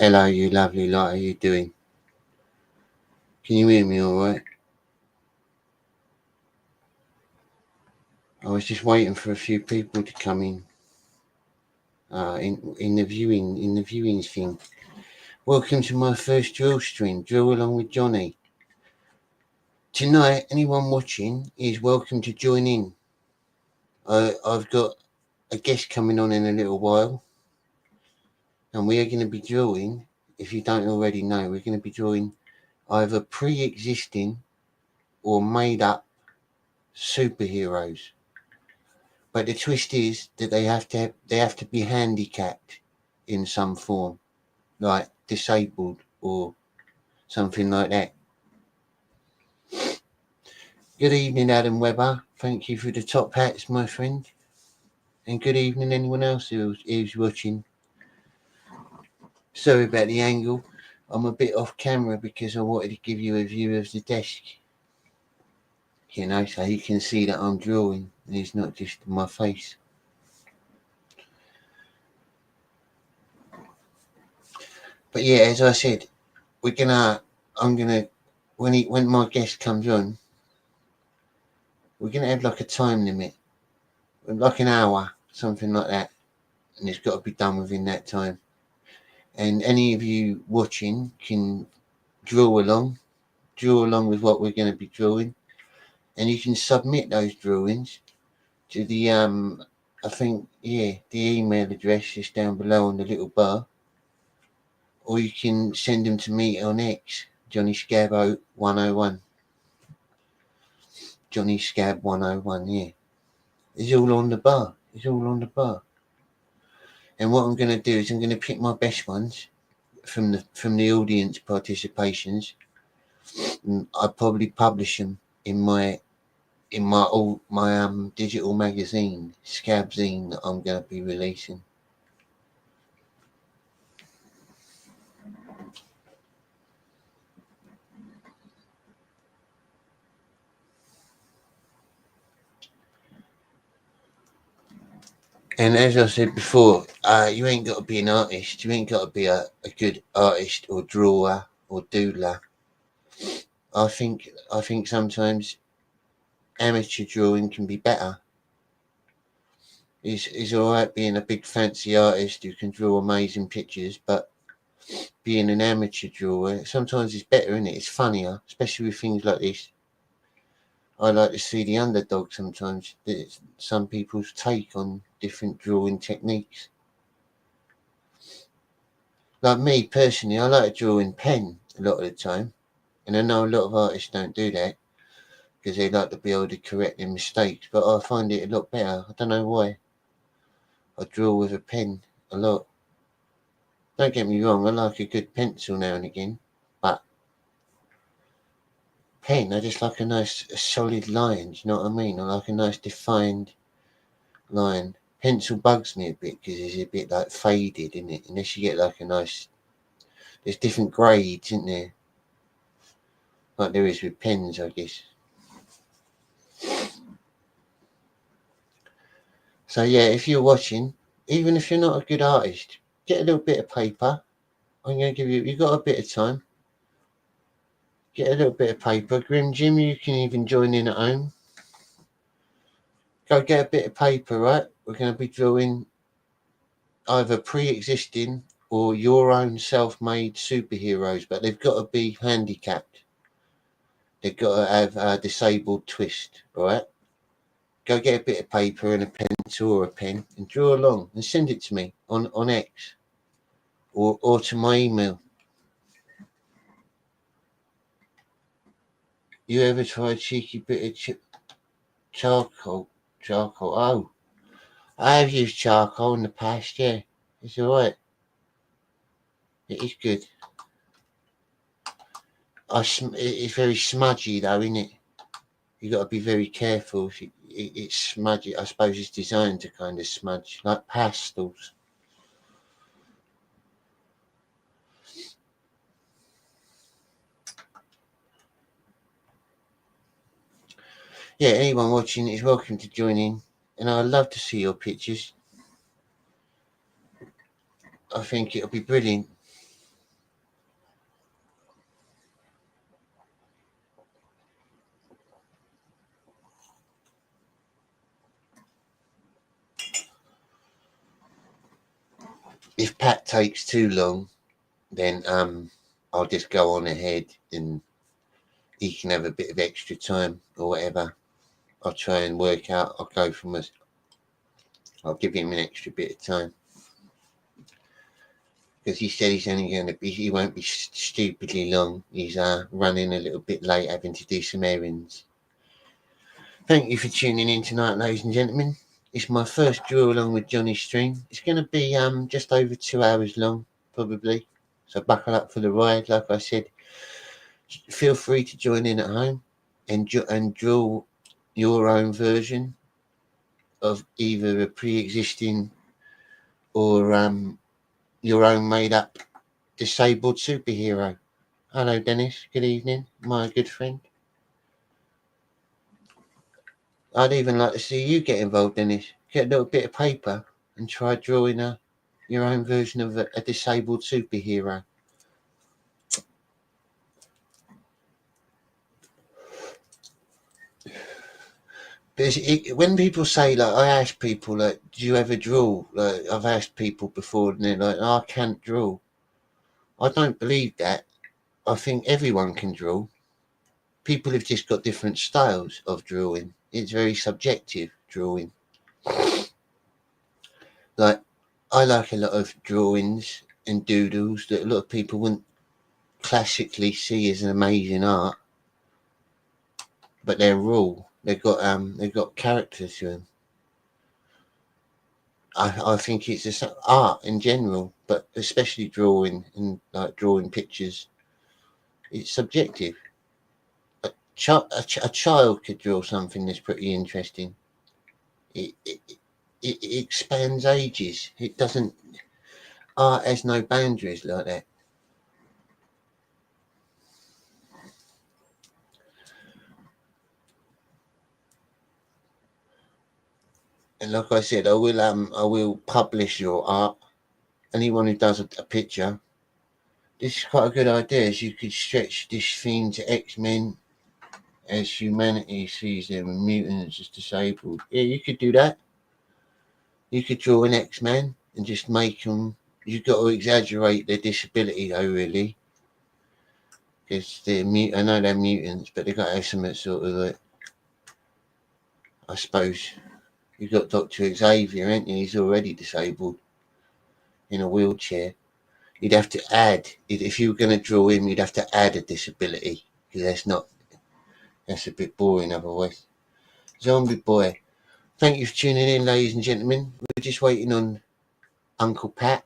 Hello, you lovely lot. How you doing? Can you hear me all right? I was just waiting for a few people to come in. In the viewing thing. Welcome to my first drill stream. Drill along with Jonny. Tonight, anyone watching is welcome to join in. I've got a guest coming on in a little while, and we are going to be drawing. If you don't already know, we're going to be drawing either pre-existing or made-up superheroes. But the twist is that they have to be handicapped in some form, like disabled or something like that. Good evening, Adam Webber. Thank you for the top hats, my friend. And good evening, anyone else who's watching. Sorry about the angle. I'm a bit off camera because I wanted to give you a view of the desk. So you can see that I'm drawing and it's not just my face. But yeah, as I said, when my guest comes on, we're going to have like a time limit, like an hour, something like that. And it's got to be done within that time. And any of you watching can draw along with what we're going to be drawing. And you can submit those drawings to the, the email address is down below on the little bar. Or you can send them to me on X, Jonny Scab 101. Jonny Scab 101, yeah. It's all on the bar. And what I'm going to do is I'm going to pick my best ones from the audience participations. And I'll probably publish them in my digital magazine, Scabzine, that I'm going to be releasing. And as I said before, you ain't got to be an artist. You ain't got to be a good artist or drawer or doodler. I think sometimes amateur drawing can be better. It's all right being a big fancy artist who can draw amazing pictures, but being an amateur drawer sometimes is better, isn't it? It's funnier, especially with things like this. I like to see the underdog sometimes. Some people's take on different drawing techniques. Like me personally, I like to draw in pen a lot of the time, and I know a lot of artists don't do that because they like to be able to correct their mistakes. But I find it a lot better. I don't know why. I draw with a pen a lot. Don't get me wrong, I like a good pencil now and again, but pen, I just like a nice solid line, do you know what I mean? I like a nice defined line. Pencil bugs me a bit because it's a bit like faded, isn't it? Unless you get like a nice, there's different grades, isn't there? Like there is with pens, I guess. So yeah, if you're watching, even if you're not a good artist, get a little bit of paper. I'm going to give you've got a bit of time. Get a little bit of paper. Grim Jim, you can even join in at home. Go get a bit of paper, right? We're going to be drawing either pre-existing or your own self-made superheroes, but they've got to be handicapped. They've got to have a disabled twist, all right? Go get a bit of paper and a pencil or a pen and draw along and send it to me on X or to my email. You ever tried a cheeky bit of charcoal? Oh, I have used charcoal in the past, yeah. It's alright. It is good. It's very smudgy though, isn't it? You got to be very careful. It's smudgy. I suppose it's designed to kind of smudge, like pastels. Yeah, anyone watching is welcome to join in, and I'd love to see your pictures. I think it'll be brilliant. if Pat takes too long, then I'll just go on ahead and he can have a bit of extra time or whatever. I'll try and work out. I'll give him an extra bit of time because he said he won't be stupidly long. He's running a little bit late, having to do some errands. Thank you for tuning in tonight, ladies and gentlemen. It's my first draw along with Jonny's stream. It's going to be just over 2 hours long, probably. So buckle up for the ride. Like I said, feel free to join in at home and draw your own version of either a pre-existing or your own made-up disabled superhero. Hello, Dennis. Good evening, my good friend. I'd even like to see you get involved, Dennis. Get a little bit of paper and try drawing your own version of a disabled superhero. When people say, like, I ask people, like, do you ever draw? Like, I've asked people before, and they're like, oh, I can't draw. I don't believe that. I think everyone can draw. People have just got different styles of drawing. It's very subjective, drawing. Like, I like a lot of drawings and doodles that a lot of people wouldn't classically see as an amazing art, but they're raw. They've got character to them. I think it's just art in general, but especially drawing and like drawing pictures. It's subjective. A child could draw something that's pretty interesting. It expands ages. It doesn't. Art has no boundaries like that. And like I said, I will publish your art. Anyone who does a picture, this is quite a good idea. As you could stretch this theme to X-Men as humanity sees them and mutants as disabled. Yeah, you could do that. You could draw an X-Man and just make them. You've got to exaggerate their disability, though, really, because they're I know they're mutants, but they've got to have some sort of like. I suppose you've got Dr. Xavier, ain't you? He's already disabled in a wheelchair. You'd have to add, if you were going to draw him, you'd have to add a disability, because that's a bit boring otherwise. Zombie Boy, thank you for tuning in, ladies and gentlemen. We're just waiting on Uncle Pat.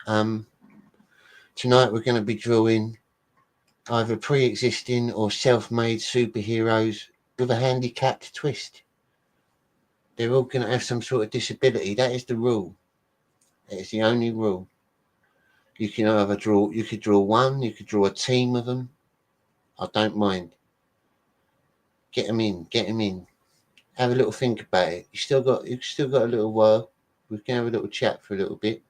Tonight we're going to be drawing either pre-existing or self-made superheroes with a handicapped twist. They're all going to have some sort of disability. That is the rule. That is the only rule. You can either draw. You could draw one. You could draw a team of them. I don't mind. Get them in. Get them in. Have a little think about it. You've still got a little while. We can have a little chat for a little bit.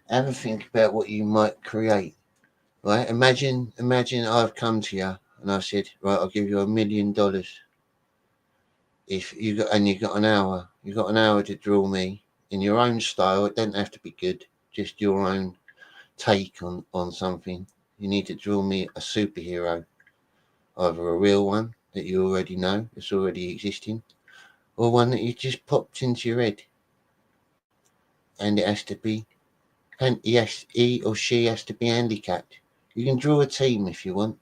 Have a think about what you might create. Right? Imagine I've come to you and I said, right, I'll give you $1 million. If you got an hour. You got an hour to draw me in your own style. It doesn't have to be good. Just your own take on something. You need to draw me a superhero, either a real one that you already know, that's already existing, or one that you just popped into your head. And it has to be, and he or she has to be handicapped. You can draw a team if you want.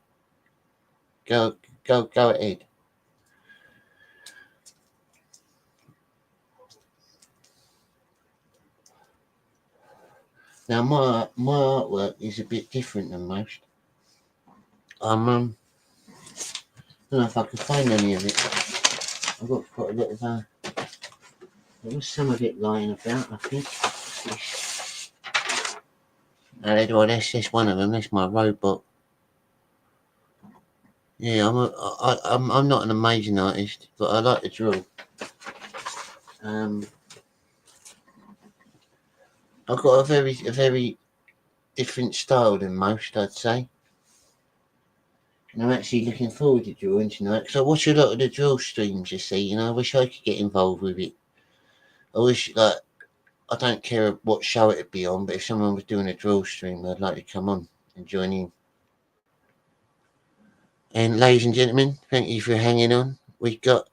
Go ahead. Now my artwork is a bit different than most. I don't know if I can find any of it. I've got quite a bit of there was some of it lying about, I think. That's one of them. That's my robot. Yeah, I'm not an amazing artist, but I like to draw. I've got a very different style than most, I'd say. And I'm actually looking forward to drawing tonight because I watch a lot of the draw streams. You see, I wish I could get involved with it. I wish I don't care what show it'd be on, but if someone was doing a drill stream, I'd like to come on and join in. And ladies and gentlemen, thank you for hanging on. We got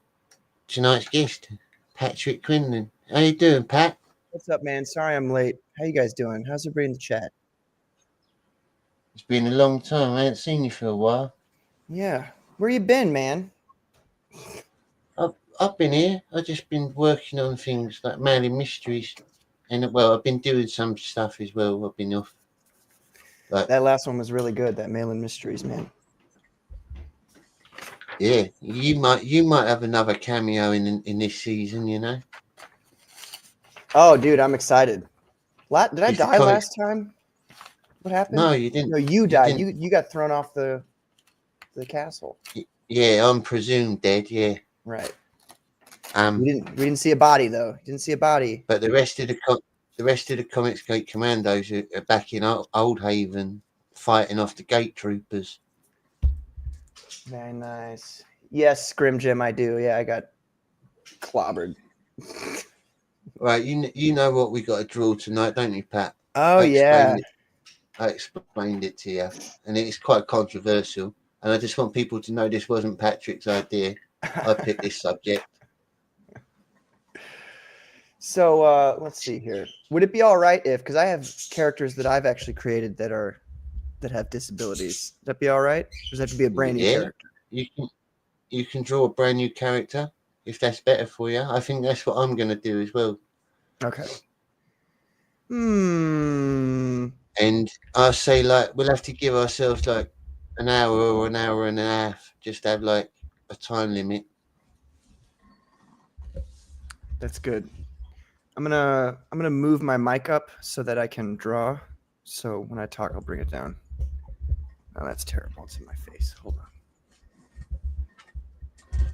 tonight's guest, Patrick Quinlan. How you doing, Pat? What's up, man? Sorry I'm late. How you guys doing? How's everybody in the chat? It's been a long time. I haven't seen you for a while. Yeah. Where you been, man? I've been here. I've just been working on things like Mailing Mysteries. And, well, I've been doing some stuff as well. I've been off. Like, That last one was really good, that Mail-in Mysteries, man. yeah, you might have another cameo in this season, you know? Oh, dude, I'm excited. Did I Is the die comics... last time? What happened? No, you didn't. No, you died. You got thrown off the castle. Yeah, I'm presumed dead, yeah. Right. We didn't see a body though. Didn't see a body. But the rest of the Comics Gate Commandos are back in Old Haven, fighting off the Gate Troopers. Very nice. Yes, Scrim Jim, I do. Yeah, I got clobbered. Right, you know what we got to draw tonight, don't you, Pat? Oh yeah. I explained it to you, and it's quite controversial. And I just want people to know this wasn't Patrick's idea. I picked this subject. So let's see here. Would it be all right if, because I have characters that I've actually created that have disabilities? Would that be all right? Or does that have to be a brand new character? You can draw a brand new character if that's better for you. I think that's what I'm going to do as well. Okay. And I say, like, we'll have to give ourselves like an hour or an hour and a half, just to have like a time limit. That's good. I'm gonna move my mic up so that I can draw. So when I talk, I'll bring it down. Oh, that's terrible. It's in my face. Hold on.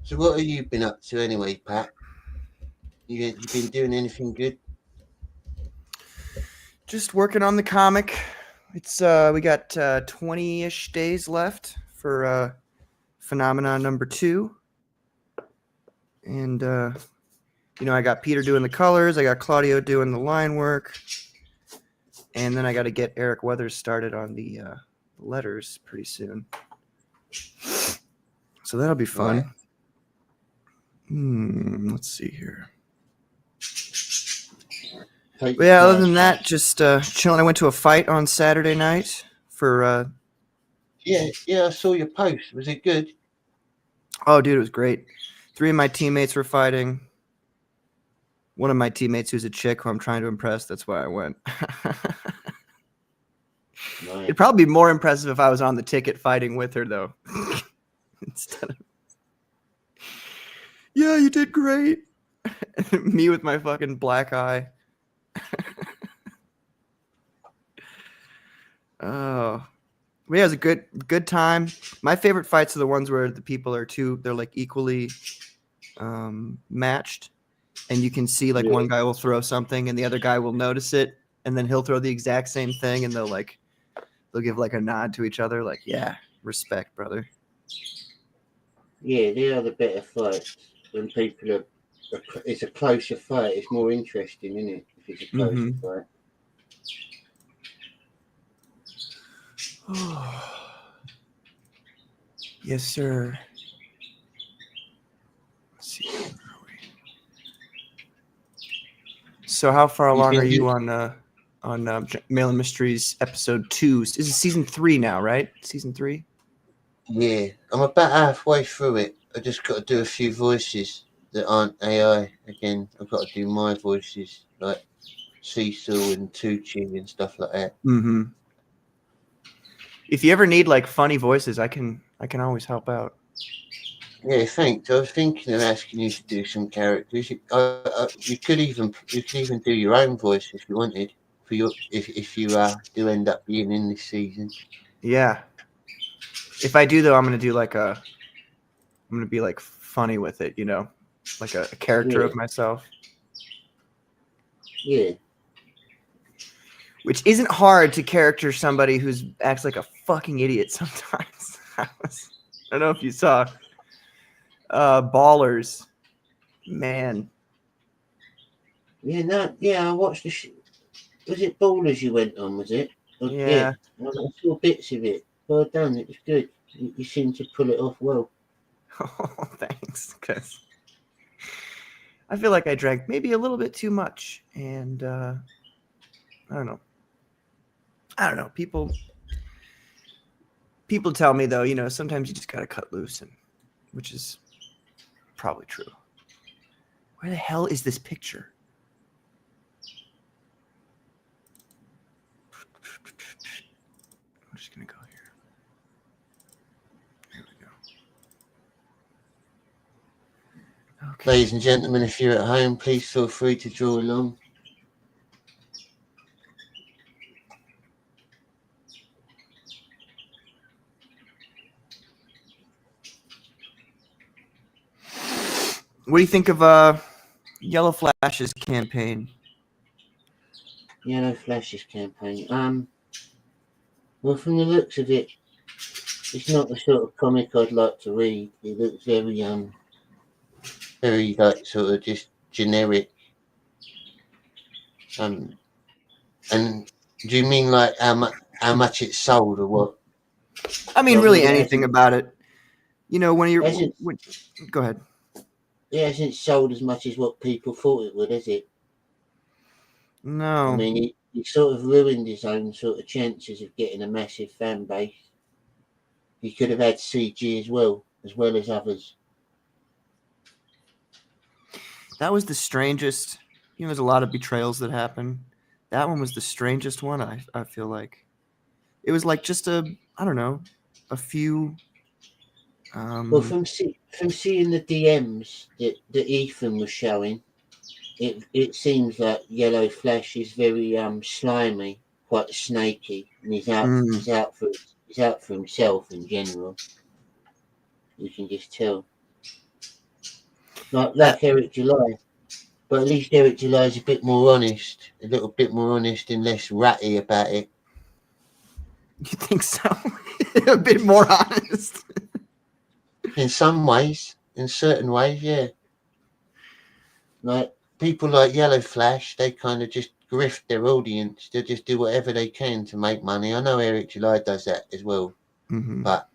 So what have you been up to anyway, Pat? You been doing anything good? Just working on the comic. It's we got 20-ish days left for Phenomenon number 2. And I got Peter doing the colors, I got Claudio doing the line work, and then I got to get Eric Weathers started on the letters pretty soon. So that'll be fun. Right. Let's see here. But yeah, other than that, just chilling. I went to a fight on Saturday night for... Yeah, I saw your post. Was it good? Oh, dude, it was great. 3 of my teammates were fighting. One of my teammates who's a chick who I'm trying to impress. That's why I went. Nice. It'd probably be more impressive if I was on the ticket fighting with her, though. Instead of... Yeah, you did great. Me with my fucking black eye. Oh. Well, yeah, it was a good time. My favorite fights are the ones where the people are they're like equally matched. And you can see like one guy will throw something and the other guy will notice it. And then he'll throw the exact same thing and they'll give like a nod to each other. Like, yeah, respect, brother. Yeah, they are the better fights when people are. It's a closer fight. It's more interesting, isn't it? If it's a closer fight. Yes, sir. Let's see. So, how far along are you on Mail-in Mysteries episode 2? This is season 3 now, right? Season 3. Yeah, I'm about halfway through it. I just got to do a few voices that aren't AI. Again, I've got to do my voices, like Cecil and Tucci and stuff like that. Mm-hmm. If you ever need like funny voices, I can always help out. Yeah, thanks. I was thinking of asking you to do some characters. You could even do your own voice if you wanted for if you do end up being in this season. Yeah. If I do though, I'm gonna be like funny with it, like a character of myself. Yeah. Which isn't hard to character somebody who acts like a fucking idiot sometimes. I don't know if you saw Ballers. Man. Yeah, I watched the. Was it Ballers you went on? Was it? Yeah. I saw bits of it. Well done. It was good. You seem to pull it off well. Oh, thanks. Because I feel like I drank maybe a little bit too much, and I don't know. People tell me though, sometimes you just gotta cut loose, which is probably true. Where the hell is this picture? I'm just gonna go here. There we go. Okay. Ladies and gentlemen, if you're at home, please feel free to draw along. What do you think of Yellow Flash's campaign? Yellow Flash's campaign. Well, from the looks of it, it's not the sort of comic I'd like to read. It looks very like sort of just generic. And do you mean like how much it's sold or what? I mean, Like, really it anything about it. When you're. hasn't Go ahead. it hasn't sold as much as what people thought it would, has it? I No. mean, he sort of ruined his own sort of chances of getting a massive fan base. He could have had CG as well as others. That was the strangest. There's a lot of betrayals that happen. That one was the strangest one, I feel like. It was like just I don't know, a few. Well, from seeing the DMs that Ethan was showing, it seems like Yellow Flash is very slimy, quite snaky, and he's out for himself in general. You can just tell. Like Eric July. But at least Eric July is a bit more honest, a little bit more honest and less ratty about it. You think so? A bit more honest. In some ways, in certain ways, yeah. Like people like Yellow Flash, they kind of just grift their audience. They just do whatever they can to make money. I know Eric July does that as well, but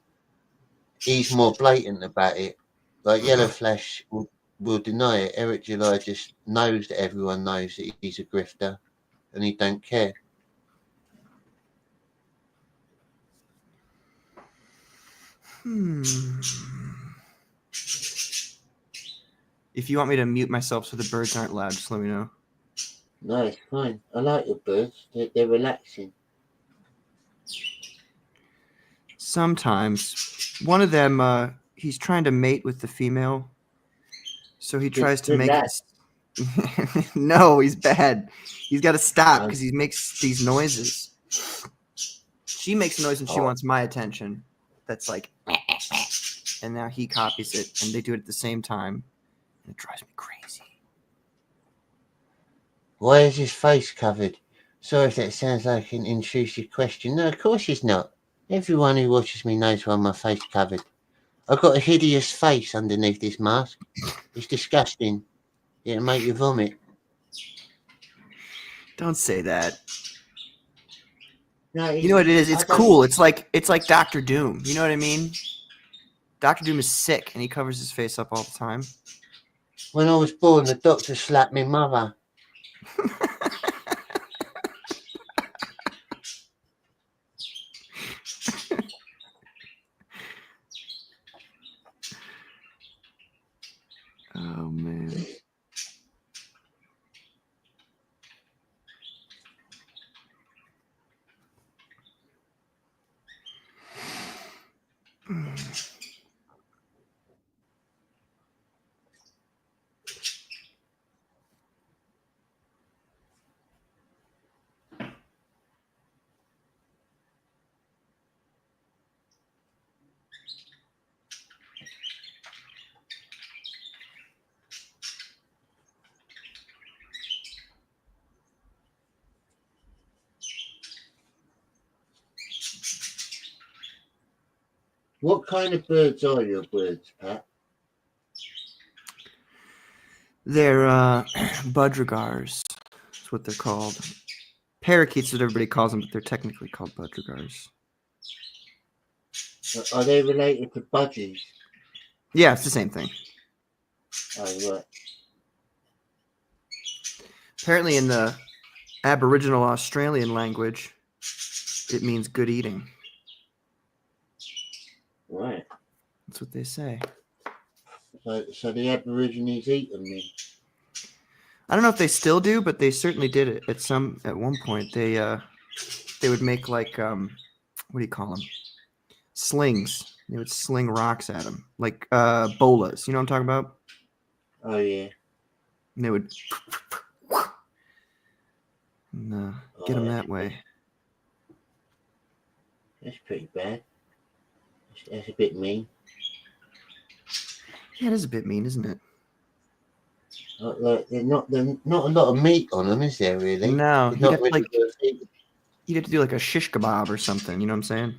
he's more blatant about it. Like Yellow Flash will deny it. Eric July just knows that everyone knows that he's a grifter, and he don't care. If you want me to mute myself so the birds aren't loud, just let me know. No, it's fine. I like your birds. They're relaxing. Sometimes one of them, he's trying to mate with the female, so he tries to make lad. this. No, he's bad. He's got to stop because he makes these noises. She makes a noise when she wants my attention. That's like, and now he copies it, and they do it at the same time, and it drives me crazy. Why is his face covered? Sorry if that sounds like an intrusive question. No, of course it's not. Everyone who watches me knows why my face covered. I've got a hideous face underneath this mask. It's disgusting. It'll make you vomit. Don't say that. No, you know what it is? It's cool. It's like Dr. Doom. You know what I mean? Dr. Doom is sick, and he covers his face up all the time. When I was born, the doctor slapped me mother. Oh, man. What kind of birds are your birds, Pat? They're budrigars. That's what they're called. Parakeets is what everybody calls them, but they're technically called budrigars. Are they related to budgies? Yeah, it's the same thing. Oh, right. Apparently, in the Aboriginal Australian language, it means good eating. Right. That's what they say. So the Aborigines eat them then? I don't know if they still do, but they certainly did it at one point. They would make like what do you call them? Slings. They would sling rocks at them, like bolas. You know what I'm talking about? Oh yeah. And they would get them that way. That's pretty bad. That's a bit mean. Yeah, it is a bit mean, isn't it? Like there's not a lot of meat on them, is there really? No, you'd have to do like a shish kebab or something. You know what I'm saying?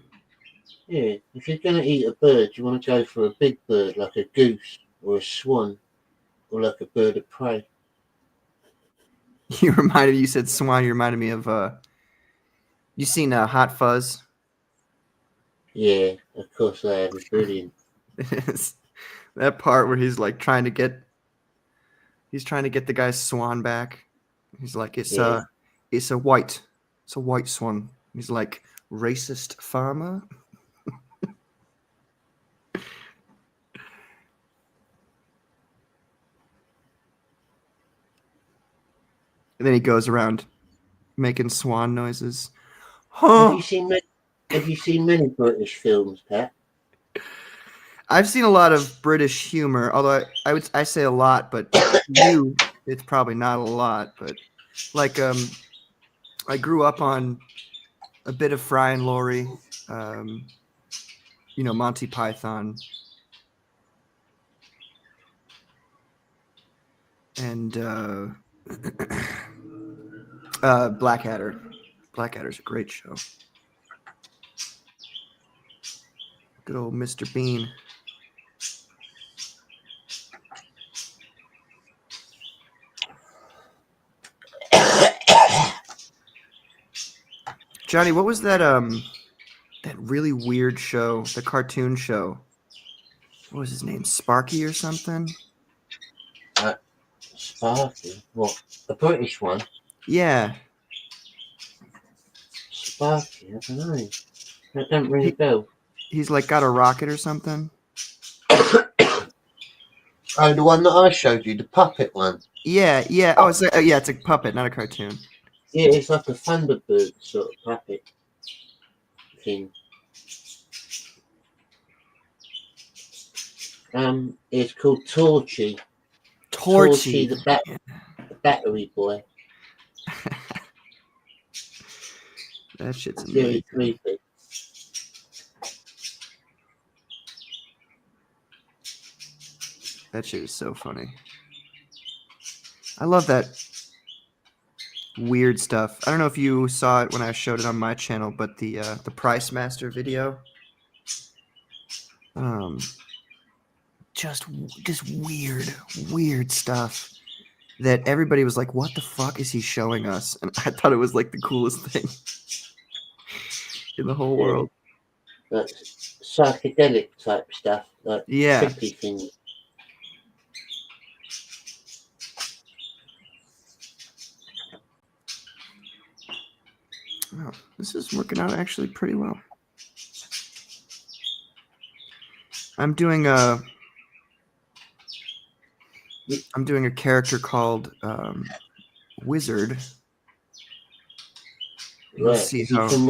Yeah, if you're gonna eat a bird, you want to go for a big bird like a goose or a swan, or like a bird of prey. You said swan. You reminded me of you seen Hot Fuzz? Yeah, of course I have. It's brilliant. That part where he's like trying to get the guy's swan back. He's like, it's a white swan. He's like, racist farmer. And then he goes around making swan noises. Have you seen many British films, Pat? I've seen a lot of British humor, although I say a lot, but it's probably not a lot. But like I grew up on a bit of Fry and Laurie, Monty Python, and Blackadder. Blackadder's a great show. Good old Mr. Bean. Johnny, what was that really weird show, the cartoon show? What was his name? Sparky or something? Sparky? What? The British one? Yeah. Sparky? I don't know. That don't ring a bell. He's like got a rocket or something. Oh, the one that I showed you, the puppet one. Yeah. Oh, it's a puppet, not a cartoon. Yeah, it's like a Thunderbird sort of puppet thing. It's called Torchy. Torchy, the battery boy. That shit's amazing. Very creepy. That shit is so funny. I love that weird stuff. I don't know if you saw it when I showed it on my channel, but the Price Master video. Just weird stuff that everybody was like, what the fuck is he showing us? And I thought it was like the coolest thing in the whole world. Like psychedelic type stuff, like trippy things. Oh, this is working out actually pretty well. I'm doing a character called Wizard. Right. Is he from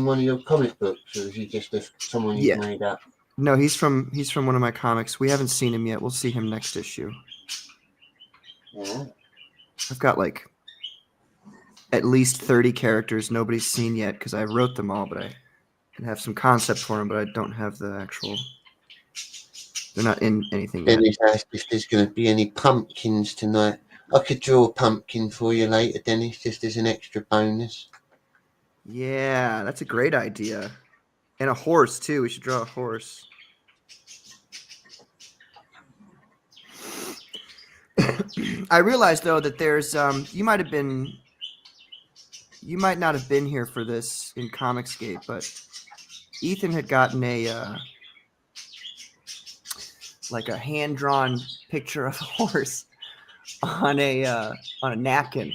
one of your comic books, or is he just someone you've made up? No, he's from one of my comics. We haven't seen him yet. We'll see him next issue. Yeah. I've got like at least 30 characters nobody's seen yet because I wrote them all, but I can have some concept for them, but I don't have the actual. They're not in anything yet. Dennis asked if there's going to be any pumpkins tonight. I could draw a pumpkin for you later, Dennis, just as an extra bonus. Yeah, that's a great idea. And a horse, too. We should draw a horse. I realized though that there's you might not have been here for this in Comicsgate, but Ethan had gotten a like a hand drawn picture of a horse on a napkin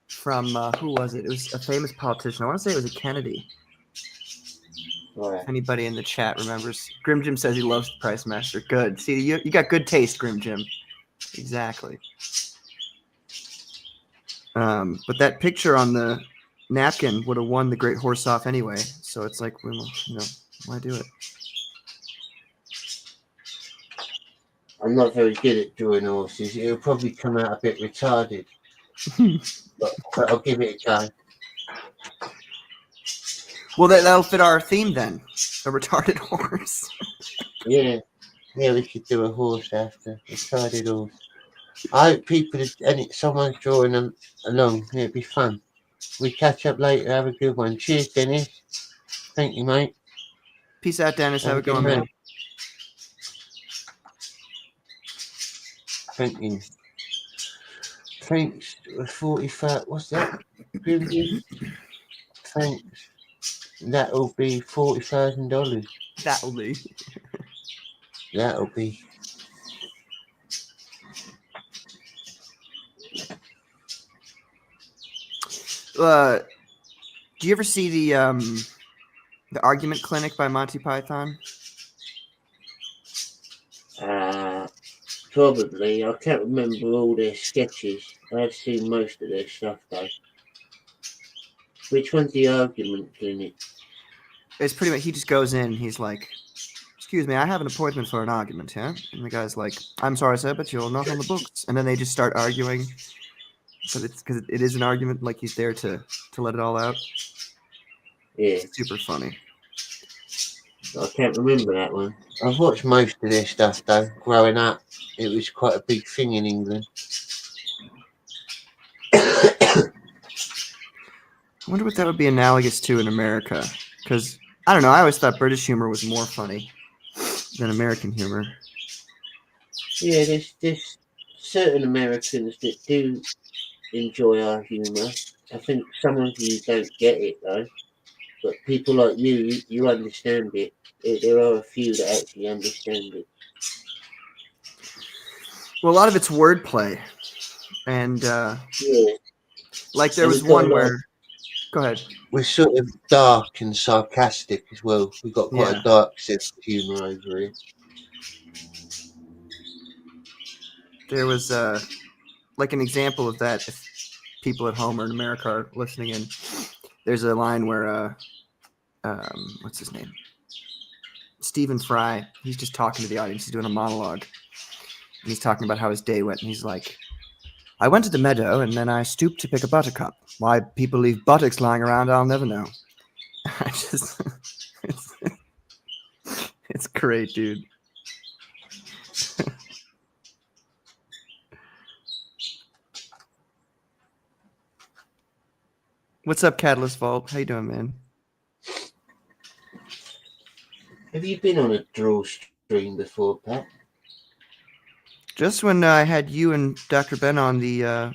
from who was it? It was a famous politician. I want to say it was a Kennedy. Right. If anybody in the chat remembers, Grim Jim says he loves the Price Master. Good. See, you got good taste, Grim Jim. Exactly. But that picture on the napkin would have won the great horse off anyway. So it's like, why do it? I'm not very good at drawing horses. It'll probably come out a bit retarded. but I'll give it a go. Well, that'll fit our theme then. A retarded horse. Yeah, we should do a horse after. Retarded horse. I hope someone's drawing them along. It'd be fun. We catch up later. Have a good one. Cheers, Dennis. Thank you, mate. Peace out, Dennis. Have a good one, man. Thank you. Thanks. 45. What's that? Thanks. That'll be $40,000. That'll be. That'll be. Do you ever see the Argument Clinic by Monty Python? Probably. I can't remember all their sketches. I've seen most of their stuff though. Which one's the Argument Clinic? It's pretty much he just goes in. And he's like, "Excuse me, I have an appointment for an argument, yeah?" And the guy's like, "I'm sorry, sir, but you're not on the books." And then they just start arguing. But it's because it is an argument. Like he's there to let it all out. Yeah. It's super funny. I can't remember that one. I've watched most of their stuff though. Growing up, it was quite a big thing in England. I wonder what that would be analogous to in America. Because, I don't know, I always thought British humor was more funny than American humor. Yeah, there's certain Americans that do enjoy our humour. I think some of you don't get it though. But people like you understand it. There are a few that actually understand it. Well, a lot of it's wordplay. And, yeah. like there was one where... Go ahead. We're sort of dark and sarcastic as well. We've got quite a dark sense of humour over here. There was like an example of that. If people at home or in America are listening in, there's a line where what's his name? Stephen Fry. He's just talking to the audience. He's doing a monologue, and he's talking about how his day went. And he's like, "I went to the meadow, and then I stooped to pick a buttercup. Why people leave buttocks lying around, I'll never know." I just, it's great, dude. What's up, Catalyst Vault? How you doing, man? Have you been on a draw stream before, Pat? Just when I had you and Dr. Ben on the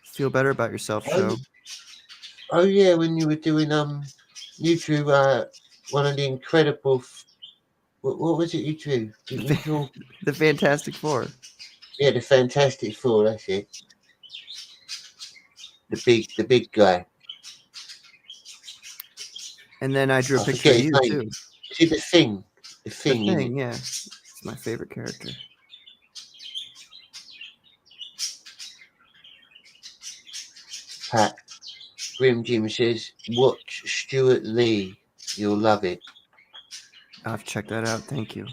Feel Better About Yourself show. Oh yeah, when you were doing you drew one of the incredible. What was it you drew? You drew the Fantastic Four. Yeah, the Fantastic Four. That's it. The big guy. And then I drew a picture of you too. See the Thing. The Thing. The Thing, yeah. It's my favorite character. Pat. Grim Jim says, "Watch Stuart Lee. You'll love it." I'll have to check that out. Thank you.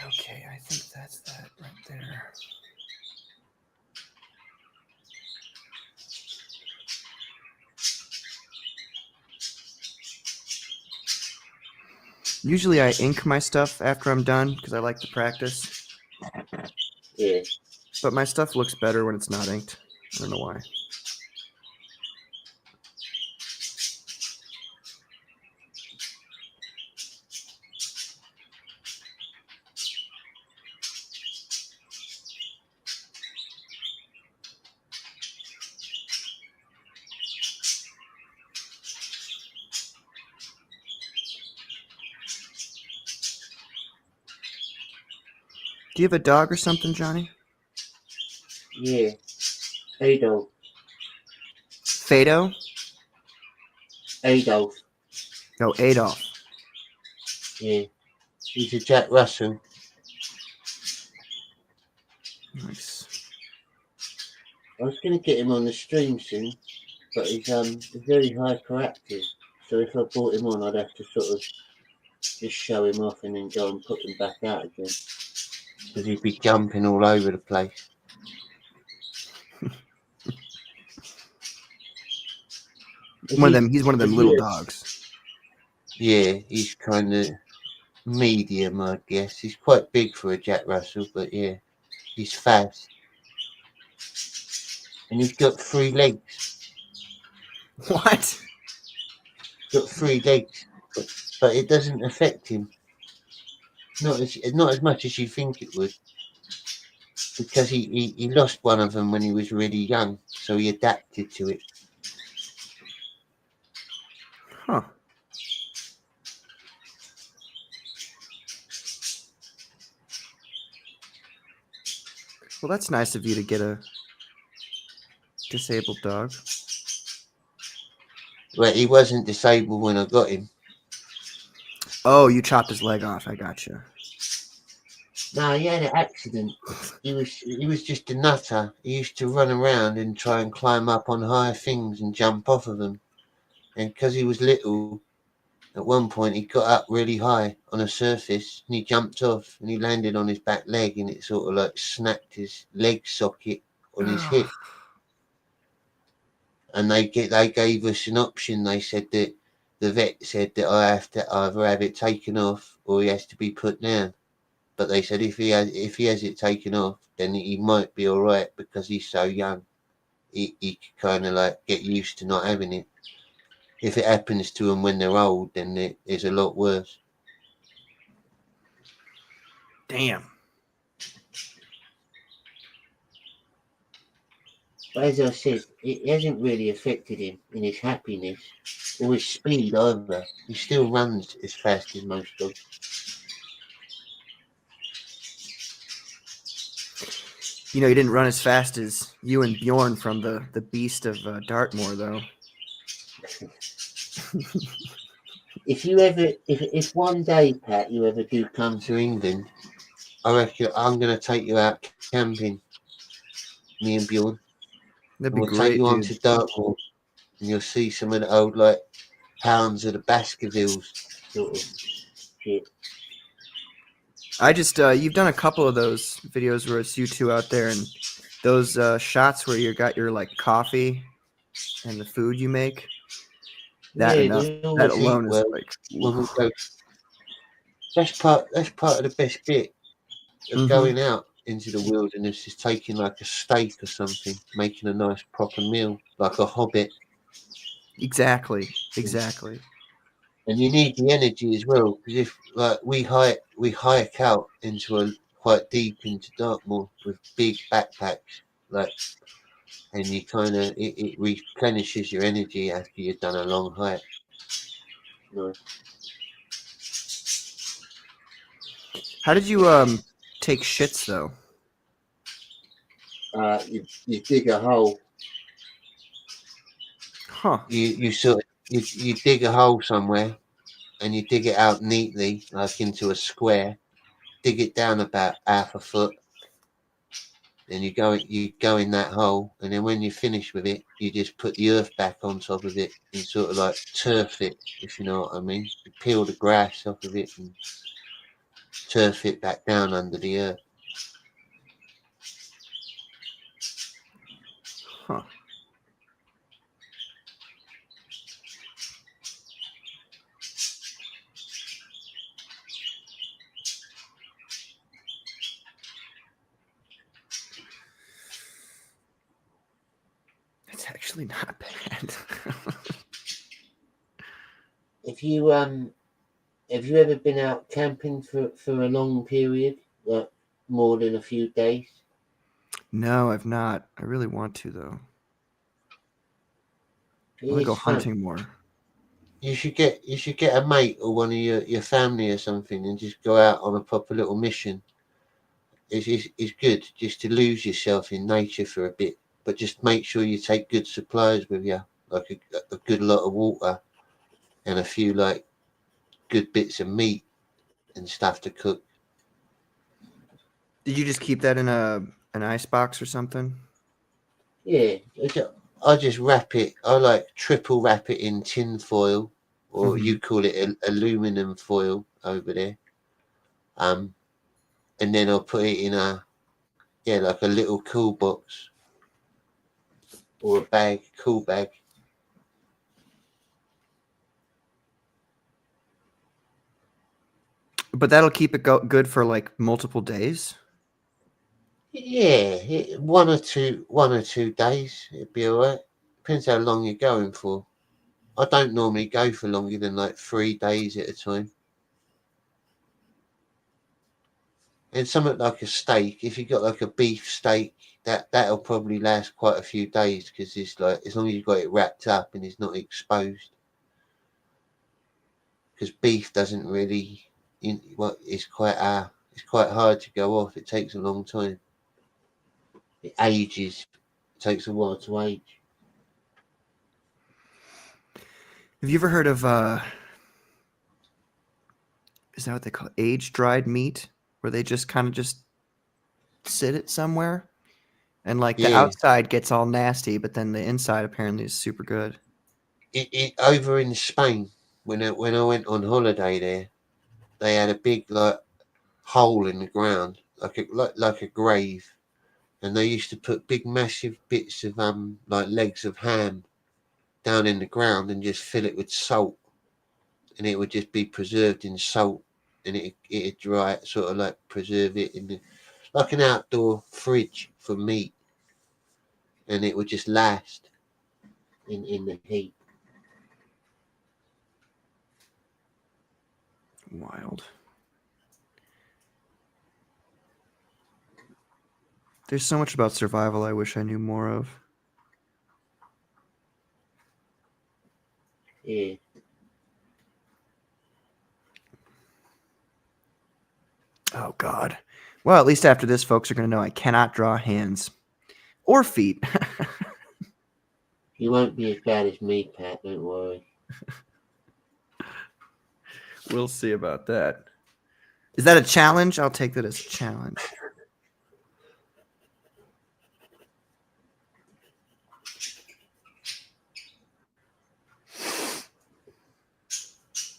Okay, I think that's that right there. Usually I ink my stuff after I'm done because I like to practice. Yeah. But my stuff looks better when it's not inked. I don't know why. Do you have a dog or something, Johnny? Yeah, Adolf. Fado? Adolf. No, Adolf. Yeah, he's a Jack Russell. Nice. I was going to get him on the stream soon, but he's very hyperactive. So if I brought him on, I'd have to sort of just show him off and then go and put him back out again, because he'd be jumping all over the place. He's one of them little dogs. Yeah, he's kind of medium, I guess. He's quite big for a Jack Russell, but yeah, he's fast. And he's got 3 legs. What? He's got 3 legs, but it doesn't affect him. Not as much as you think it would, because he lost one of them when he was really young, so he adapted to it. Huh. Well, that's nice of you to get a disabled dog. Well, he wasn't disabled when I got him. Oh, you chopped his leg off. I gotcha. No, he had an accident. He was just a nutter. He used to run around and try and climb up on higher things and jump off of them. And because he was little, at one point he got up really high on a surface and he jumped off and he landed on his back leg and it sort of like snapped his leg socket on his hip. And they gave us an option. They said that the vet said that I have to either have it taken off or he has to be put down. But they said if he has it taken off, then he might be all right because he's so young. He could kind of like get used to not having it. If it happens to them when they're old, then it is a lot worse. Damn. But as I said, it hasn't really affected him in his happiness or his speed either. He still runs as fast as most dogs. You know, he didn't run as fast as you and Bjorn from the Beast of Dartmoor, though. If one day, Pat, you ever do come to England, I reckon I'm going to take you out camping, me and Bjorn. That'd And be we'll great, take you on dude. to Dartmoor, and you'll see some of the old like hounds of the Baskervilles sort of shit. I just you've done a couple of those videos where it's you two out there, and those shots where you got your like coffee and the food you make. That Yeah, enough. we That always eat alone is well like. when we go. That's part of the best bit of going out into the wilderness is taking like a steak or something, making a nice proper meal, like a hobbit. Exactly. And you need the energy as well, because if like we hike out into a quite deep into Dartmoor with big backpacks, like, and you kind of it replenishes your energy after you've done a long hike. Nice. How did you take shits though? You dig a hole. Huh. You dig a hole somewhere, and you dig it out neatly, like into a square. Dig it down about half a foot. Then you go in that hole, and then when you finish with it, you just put the earth back on top of it and sort of like turf it, if you know what I mean. You peel the grass off of it and turf it back down under the earth. Huh. It's actually not bad. Have you ever been out camping for a long period, like more than a few days? No, I've not. I really want to though. I want to go It's fun. hunting more. You should get a mate or one of your family or something and just go out on a proper little mission. it's good just to lose yourself in nature for a bit, but just make sure you take good supplies with you, like a good lot of water and a few like good bits of meat and stuff to cook. Did you just keep that in an ice box or something? Yeah, I just wrap it. I like triple wrap it in tin foil, or Mm-hmm. you call it aluminum foil over there. Um, and then I'll put it in like a little cool box or a bag, cool bag. But that'll keep it good for like multiple days. Yeah, 1 or 2 days, it'd be alright. Depends how long you're going for. I don't normally go for longer than like 3 days at a time. And something like a steak, if you got like a beef steak, that'll probably last quite a few days because it's like as long as you've got it wrapped up and it's not exposed. Because beef doesn't really, it's quite hard to go off. It takes a long time. It ages. It takes a while to age. Have you ever heard of is that what they call it? Age dried meat, where they just kind of just sit it somewhere, and like the Yeah, outside gets all nasty, but then the inside apparently is super good. it over in Spain when I went on holiday there, they had a big like hole in the ground, like a grave, and they used to put big massive bits of like legs of ham down in the ground and just fill it with salt, and it would just be preserved in salt, and it'd dry it, sort of like preserve it in the like an outdoor fridge for meat, and it would just last in the heat. Wild. There's so much about survival I wish I knew more of. Yeah. Oh God. Well, at least after this, folks are going to know I cannot draw hands or feet. You won't be as bad as me, Pat, don't worry. We'll see about that. Is that a challenge? I'll take that as a challenge.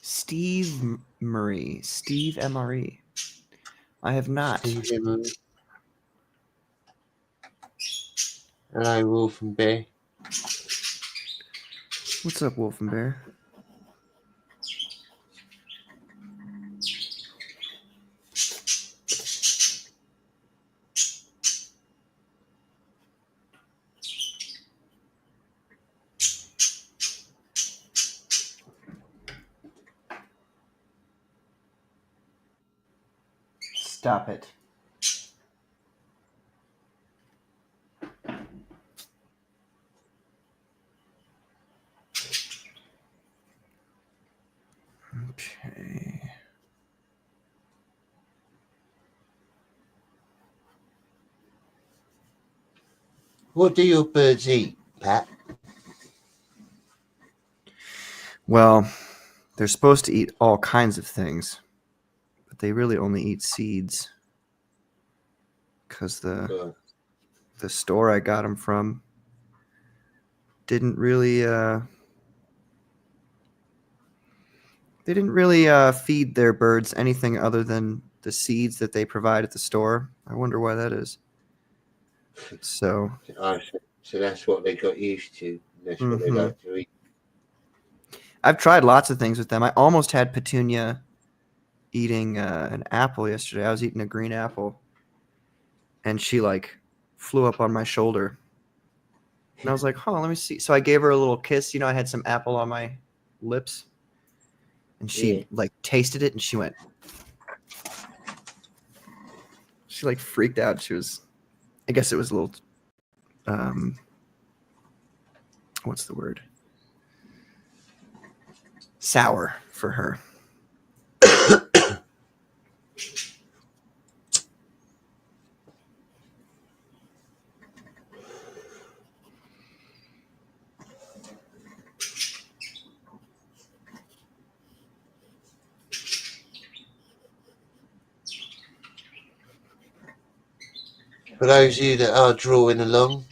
Steve Murray. Steve MRE. I have not. Steve Emery. Hello, Wolf and Bear. What's up, Wolf and Bear? Stop it. Okay. What do your birds eat, Pat? Well, they're supposed to eat all kinds of things, but they really only eat seeds. Because the store I got them from didn't really they didn't really feed their birds anything other than the seeds that they provide at the store. I wonder why that is. So, Oh, so that's what they got used to. That's what they mhm. like to eat. I've tried lots of things with them. I almost had Petunia eating an apple yesterday. I was eating a green apple, and she like flew up on my shoulder. And I was like, "Huh, let me see." So I gave her a little kiss. I had some apple on my lips, and Yeah. she like tasted it, and she like freaked out. She was, I guess it was a little, what's the word? Sour for her. For those of you that are drawing along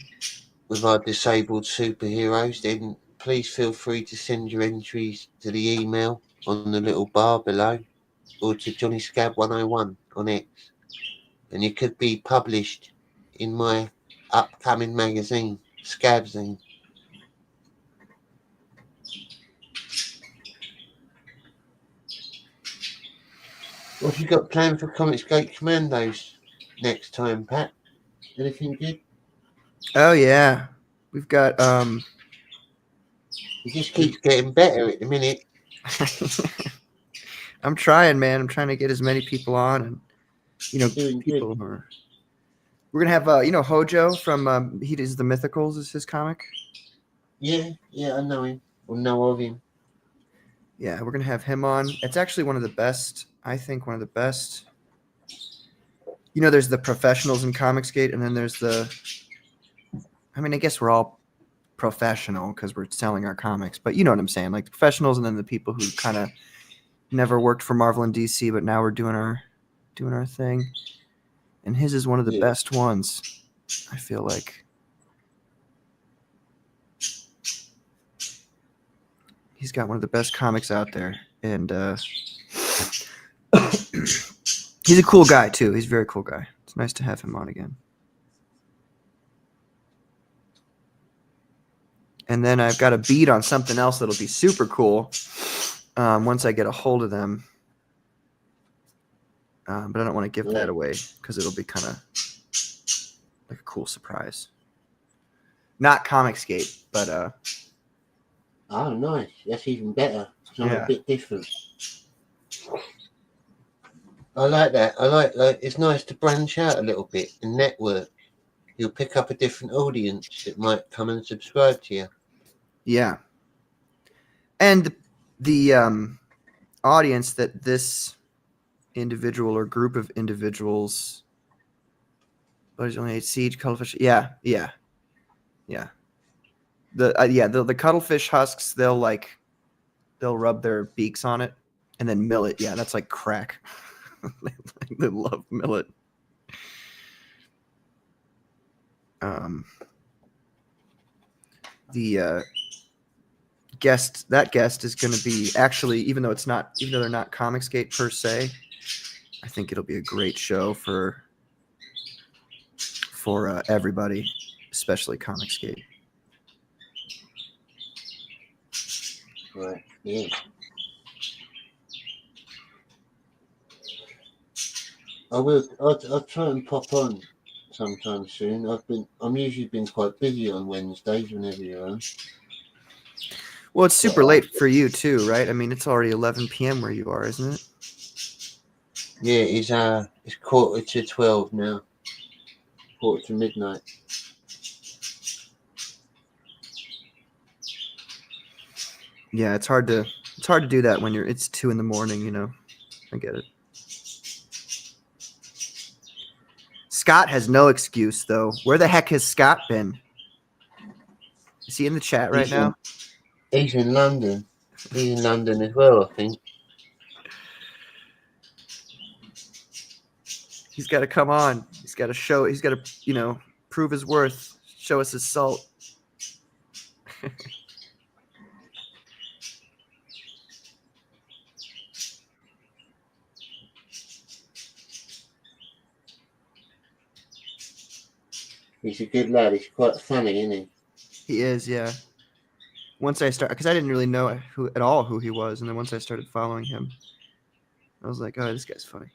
with our disabled superheroes, then please feel free to send your entries to the email on the little bar below or to Johnny Scab 101 on X. And you could be published in my upcoming magazine, Scabzine. What have you got planned for Comics Gate Commandos next time, Pat? Anything good? Oh yeah, we've got It just keeps getting better at the minute. I'm trying, man. I'm trying to get as many people on, and Doing people good. who are. We're gonna have Hojo from he does the Mythicals is his comic. Yeah, I know him. Or know of him. Yeah, we're gonna have him on. It's actually one of the best. I think one of the best. There's the professionals in Comicsgate, and then there's the. I mean, I guess we're all professional because we're selling our comics, but you know what I'm saying, like the professionals, and then the people who kind of never worked for Marvel and DC, but now we're doing our thing. And his is one of the best ones, I feel like. He's got one of the best comics out there, and he's a cool guy too. He's a very cool guy. It's nice to have him on again. And then I've got a beat on something else that'll be super cool once I get a hold of them. But I don't want to give that away because it'll be kind of like a cool surprise. Not Comicsgate, but oh, nice. That's even better. Something a bit different. I like that. I like it's nice to branch out a little bit and network. You'll pick up a different audience that might come and subscribe to you. Yeah. And the audience that this individual or group of individuals, but it's only 8 Siege, Cuttlefish. Yeah. The cuttlefish husks, they'll rub their beaks on it and then mill it. Yeah, that's like crack. They love millet. The guest is going to be actually, even though they're not Comicsgate per se, I think it'll be a great show for everybody, especially Comicsgate. Right. Yeah. I'll try and pop on sometime soon. I'm usually been quite busy on Wednesdays whenever you're on. Well, it's super late for you too, right? I mean, it's already 11 p.m. where you are, isn't it? Yeah, it's 11:45 now. 1:45 to midnight. Yeah, it's hard to do that when it's 2 a.m. I get it. Scott has no excuse though. Where the heck has Scott been? Is he in the chat right now? He's in London. He's in London as well, I think. He's got to come on. He's got to show. He's got to, prove his worth. Show us his salt. He's a good lad. He's quite funny, isn't he? He is, yeah. Once I start, because I didn't really know who he was, and then once I started following him, I was like, oh, this guy's funny.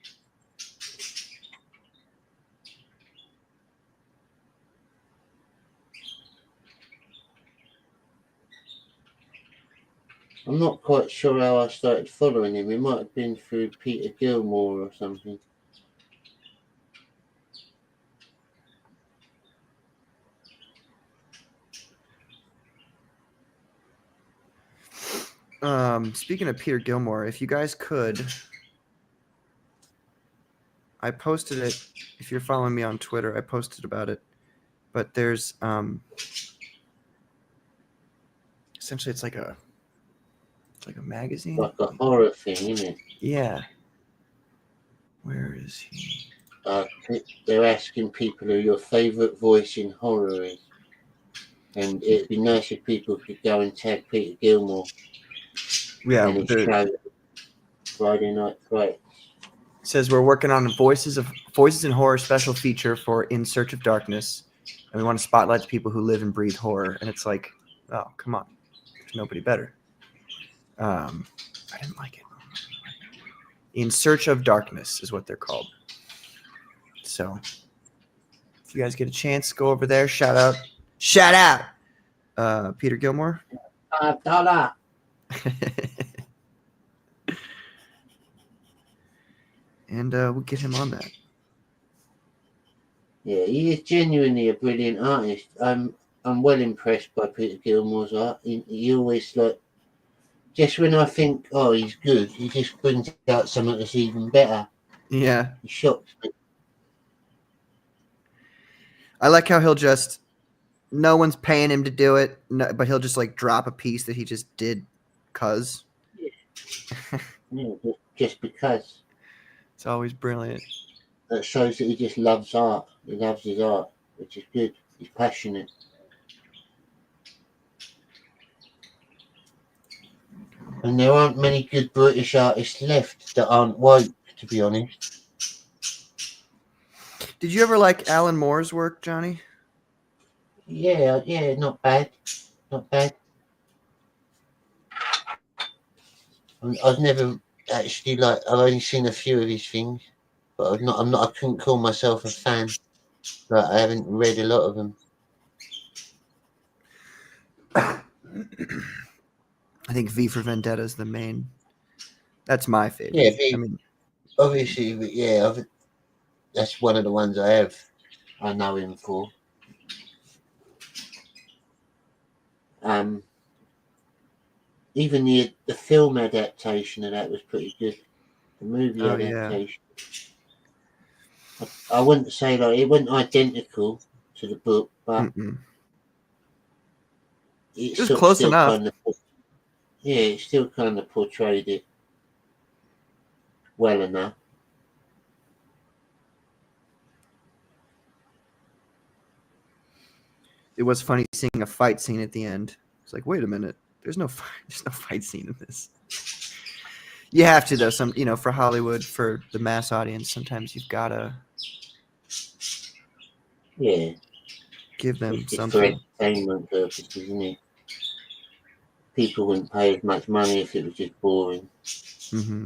I'm not quite sure how I started following him. It might have been through Peter Gilmore or something. Speaking of Peter Gilmore, if you guys could, I posted it. If you're following me on Twitter, I posted about it. But there's essentially it's like a magazine, like a horror thing, isn't it? Yeah. Where is he? they're asking people who your favourite voice in horror is. And it'd be nice if people could go and tag Peter Gilmore Yeah, and his show, Friday Night Fright. Says we're working on a Voices in Horror special feature for In Search of Darkness, and we want to spotlight the people who live and breathe horror. And it's like, oh, come on, there's nobody better. I didn't like it. In Search of Darkness is what they're called. So if you guys get a chance, go over there. Shout out, Peter Gilmore. $5. And we'll get him on that. Yeah, he is genuinely a brilliant artist. I'm well impressed by Peter Gilmore's art. He always just when I think, oh, he's good, he just brings out something that's even better. Yeah. He shocks me. I like how no one's paying him to do it, but he'll just like drop a piece that he just did cause. Yeah, just because. It's always brilliant. That shows that he just loves art. He loves his art, which is good. He's passionate. And there aren't many good British artists left that aren't woke, to be honest. Did you ever like Alan Moore's work, Johnny? Yeah, not bad. Not bad. I've never actually I've only seen a few of his things, but I couldn't call myself a fan. I haven't read a lot of them. I think V for Vendetta is the main. That's my favorite. Yeah, obviously, yeah, that's one of the ones I know him for. Even the film adaptation of that was pretty good. The movie adaptation. Yeah. I wouldn't say it wasn't identical to the book, but it was close enough. It still kind of portrayed it well enough. It was funny seeing a fight scene at the end. It's like, wait a minute, there's no fight scene in this. You have to though, for Hollywood, for the mass audience, sometimes you've gotta give them something. For entertainment purposes, isn't it? People wouldn't pay as much money if it was just boring. Mm-hmm.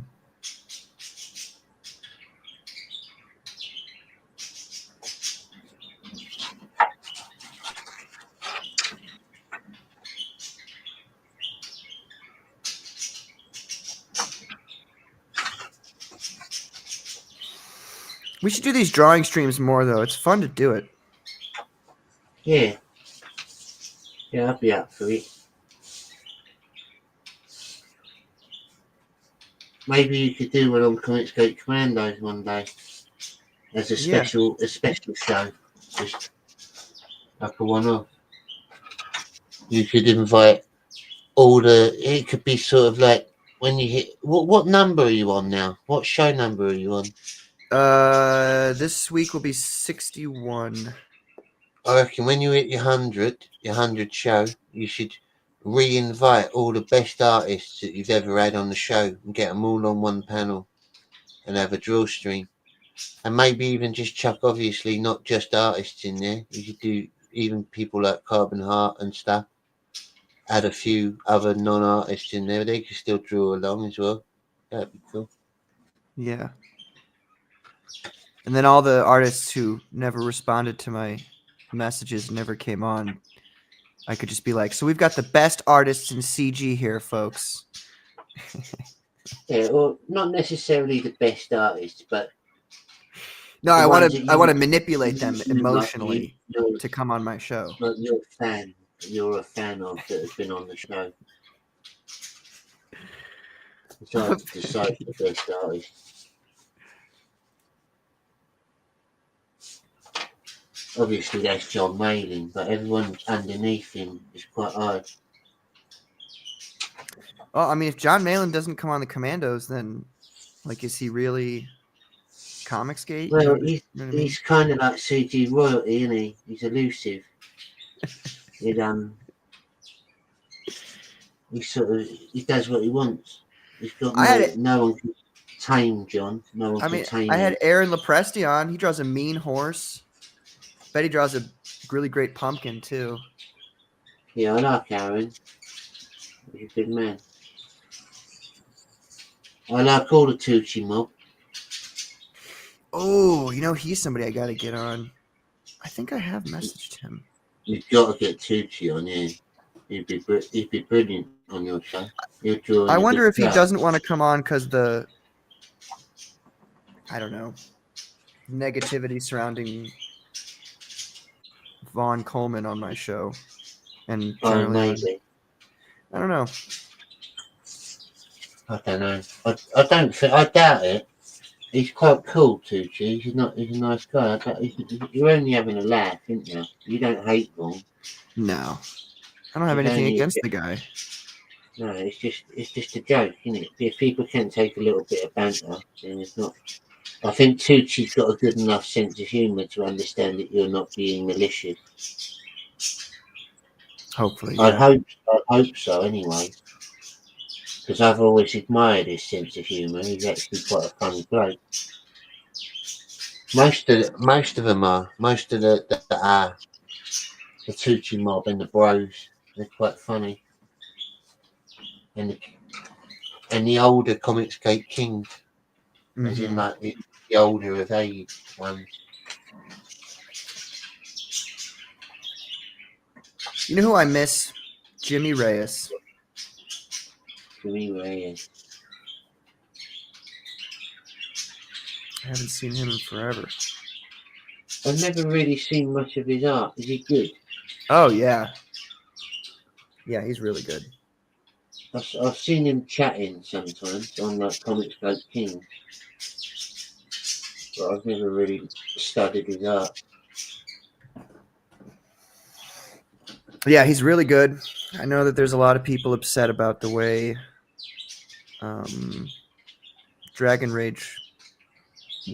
We should do these drawing streams more, though. It's fun to do it. Yeah. Yeah, I'd be up for it. Maybe you could do one on Comicsgate Commandos one day as a special show, just like a one-off. You could invite it could be sort of like when you hit what number are you on now? What show number are you on? This week will be 61. I reckon when you hit your 100 show, you should re-invite all the best artists that you've ever had on the show and get them all on one panel and have a draw stream. And maybe even just chuck, obviously, not just artists in there. You could do even people like Carbon Heart and stuff. Add a few other non-artists in there. They could still draw along as well. That'd be cool. Yeah. And then all the artists who never responded to my messages, never came on, I could just be like, so we've got the best artists in CG here, folks. Yeah, or not necessarily the best artists, but no, I want to manipulate them emotionally to come on my show. Like you're a fan of that has been on the show. It's hard to decide the best artist. Obviously, that's John Mayling, but everyone underneath him is quite hard. Well, I mean, if John Mayling doesn't come on the Commandos, then, is he really Comicsgate. Well, You know what I mean? he's kind of like CG royalty, isn't he? He's elusive. He he does what he wants. He's got no one can tame John. No one can tame I him. had Aaron Lopresti on. He draws a mean horse. Bet he draws a really great pumpkin too. Yeah, I like Aaron. He's a good man. I like all the Tucci mob. Oh, he's somebody I got to get on. I think I have messaged him. You've got to get Tucci on here. He'd be brilliant on your show. I wonder if he doesn't want to come on because I don't know, negativity surrounding Vaughn Coleman on my show. And maybe. I don't know. I don't know. I doubt it. He's quite cool, Tucci. He's a nice guy. You're only having a laugh, aren't you? You don't hate Vaughn. No. I don't have anything against the guy. No, it's just a joke, isn't it? If people can take a little bit of banter, then it's not. I think Tucci's got a good enough sense of humour to understand that you're not being malicious. Hopefully, yeah. I hope so, anyway. Because I've always admired his sense of humour. He's actually quite a funny bloke. Most of them are. Most of the Tucci mob and the bros, they're quite funny. And the older Comicsgate Kings, as in like the older of age ones. You know who I miss? Jimmy Reyes. Jimmy Reyes. I haven't seen him in forever. I've never really seen much of his art. Is he good? Oh, yeah. Yeah, he's really good. I've seen him chatting sometimes on like Comicsgate Kings. But I've never really studied his art. Yeah, he's really good. I know that there's a lot of people upset about the way Dragon Rage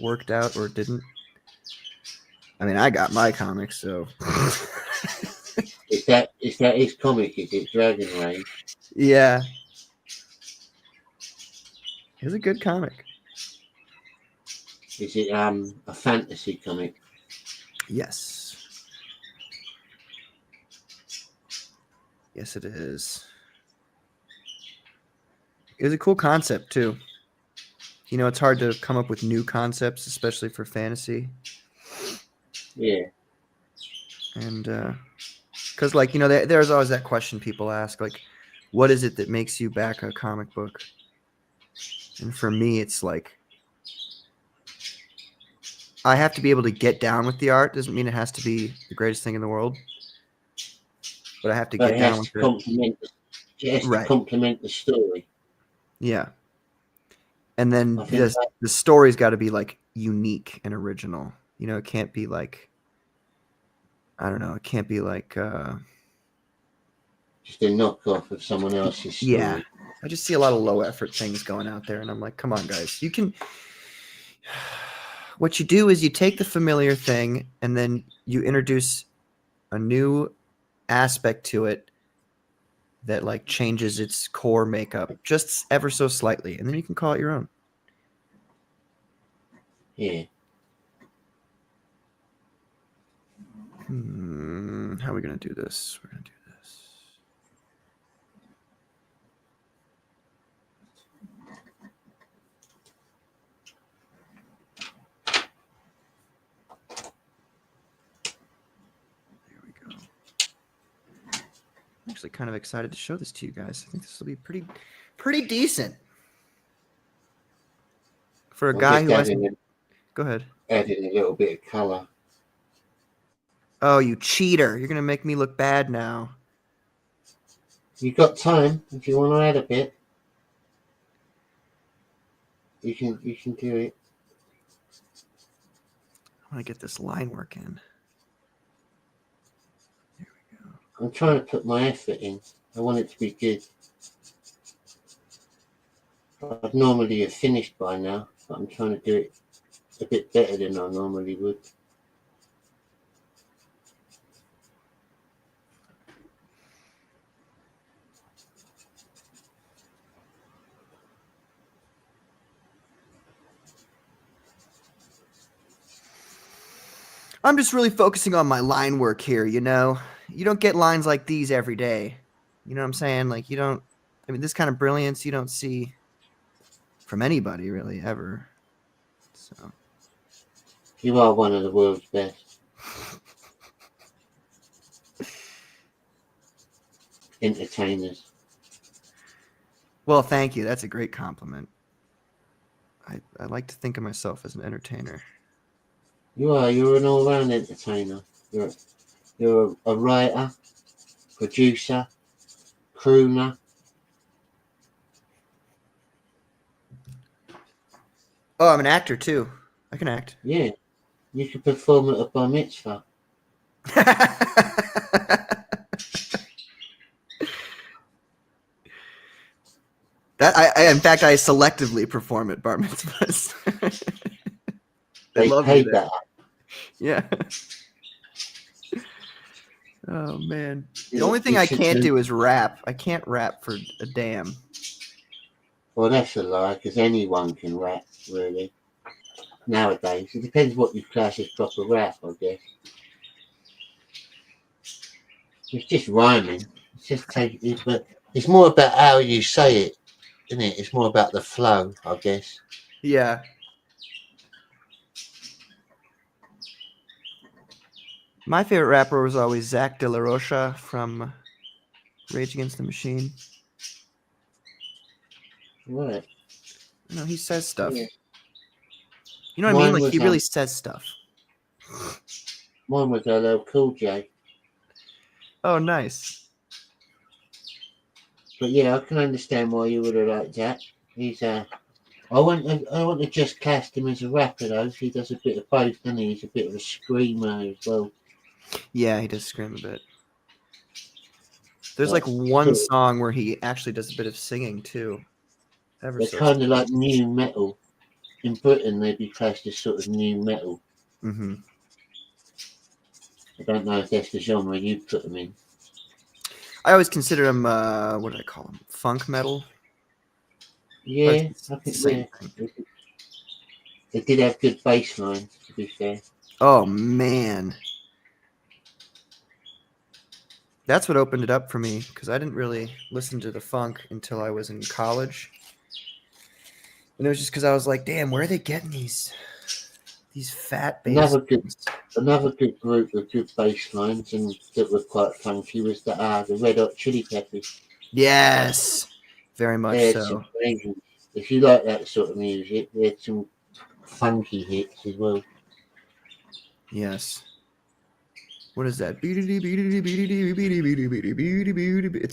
worked out or didn't. I mean, I got my comics, so. Is that his comic? Is it Dragon Rage? Yeah. It's a good comic. Is it a fantasy comic? Yes. Yes, it is. It was a cool concept, too. It's hard to come up with new concepts, especially for fantasy. Yeah. And because, there's always that question people ask, like, what is it that makes you back a comic book? And for me, it's like, I have to be able to get down with the art. Doesn't mean it has to be the greatest thing in the world. But I have to get down with it. It has to complement the story. Yeah. And then the story's got to be like unique and original. It can't be like, I don't know. It can't be like just a knockoff of someone else's story. Yeah. I just see a lot of low effort things going out there, and I'm like, come on, guys. You can. What you do is you take the familiar thing and then you introduce a new aspect to it that like changes its core makeup just ever so slightly, and then you can call it your own. Yeah. How are we going to do this? We're going to do this. There we go. I'm actually kind of excited to show this to you guys. I think this will be pretty decent. For a guy who hasn't... Go ahead. Adding a little bit of color. Oh, you cheater. You're going to make me look bad now. You've got time. If you want to add a bit, you can do it. I want to get this line work in. There we go. I'm trying to put my effort in. I want it to be good. I'd normally have finished by now, but I'm trying to do it a bit better than I normally would. I'm just really focusing on my line work here, you know? You don't get lines like these every day. You know what I'm saying? Like, you don't, I mean, this kind of brilliance you don't see from anybody really ever. So, You are one of the world's best entertainers. well, thank you. That's a great compliment. I like to think of myself as an entertainer. You are. You're an all-round entertainer. You're a writer, producer, crooner. Oh, I'm an actor too. I can act. Yeah, you could perform at a bar mitzvah. That I in fact I selectively perform at bar mitzvahs. They They love pay me there. better. Yeah. Oh man. The Yeah, only thing you I should can't do is rap. I can't rap for a damn. Well, that's a lie, because anyone can rap, really. Nowadays, it depends what you class as proper rap, I guess. It's just rhyming. It's just take it, but it's more about how you say it, isn't it? It's more about the flow, I guess. Yeah. My favorite rapper was always Zach De La Rocha from Rage Against the Machine. Right. You know, he says stuff. Yeah. You know what I mean? Mine Like was he really says stuff. LL Cool J. Oh, nice. But yeah, I can understand why you would have liked that. He's I want to just cast him as a rapper though. He does a bit of both, doesn't he? He's a bit of a screamer as well. Yeah, he does scream a bit. There's But like one sort of- song where he actually does a bit of singing too. Ever they're so. kind of like new metal. In Britain, they'd be classed as sort of new metal. Mm-hmm. I don't know if that's the genre you put them in. I always consider him. What did I call him? Funk metal. Yeah, It's I the think same yeah. thing. They did have good bass lines, to be fair. Oh man, that's what opened it up for me because I didn't really listen to the funk until I was in college, and it was just because I was like, "Damn, where are they getting these fat bass lines?" Another good group with good bass lines and that were quite funky was the Red Hot Chili Peppers. Yes, very much They had some so. amazing. If you like that sort of music, they had some funky hits as well. Yes. What is that? It's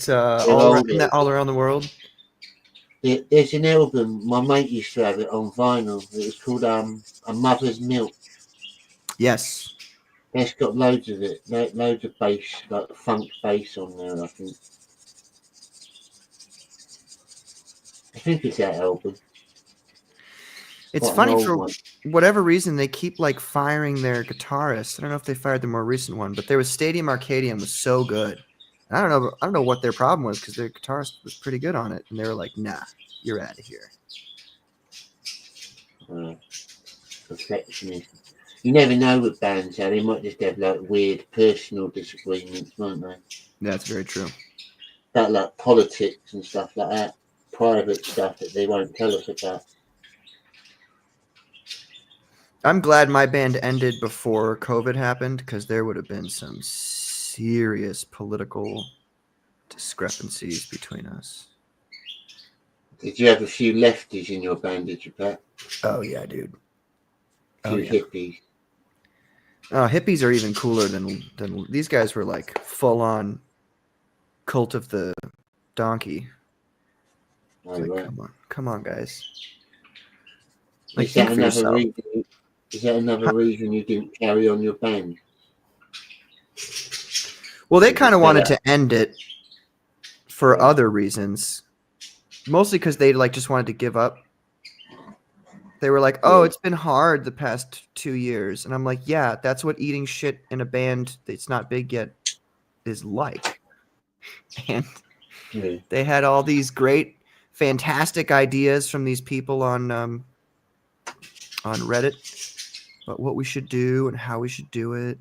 They're all around, older. isn't that all around the world? There's an album, my mate used to have it on vinyl. It was called A Mother's Milk. Yes. It's got loads of it, loads of bass, like funk bass on there, I think. I think it's that album. It's Quite an funny old for one. whatever reason they keep like firing their guitarists. I don't know if they fired the more recent one, but there was Stadium Arcadium was so good. I don't know what their problem was because their guitarist was pretty good on it, and they were like, "Nah, you're out of here." Perfectionist. You never know with bands how they might just have like weird personal disagreements, won't they? That's very true. About like politics and stuff like that. Private stuff that they won't tell us about. I'm glad my band ended before COVID happened because there would have been some serious political discrepancies between us. Did you have a few lefties in your band, did you, Pat? Oh yeah, dude. A few hippies. Oh, hippies are even cooler than these guys were like full on cult of the donkey. Oh, Like, right. come on, guys. Like, Is that think for another yourself. reason? Is that another reason you didn't carry on your band? Well, they It kind was of wanted better. to end it for Right. other reasons, mostly because they like just wanted to give up. They were like, "Oh, Yeah. it's been hard the past 2 years." And I'm like, "Yeah, that's what eating shit in a band that's not big yet is like." And Yeah. they had all these great, fantastic ideas from these people on Reddit about what we should do and how we should do it.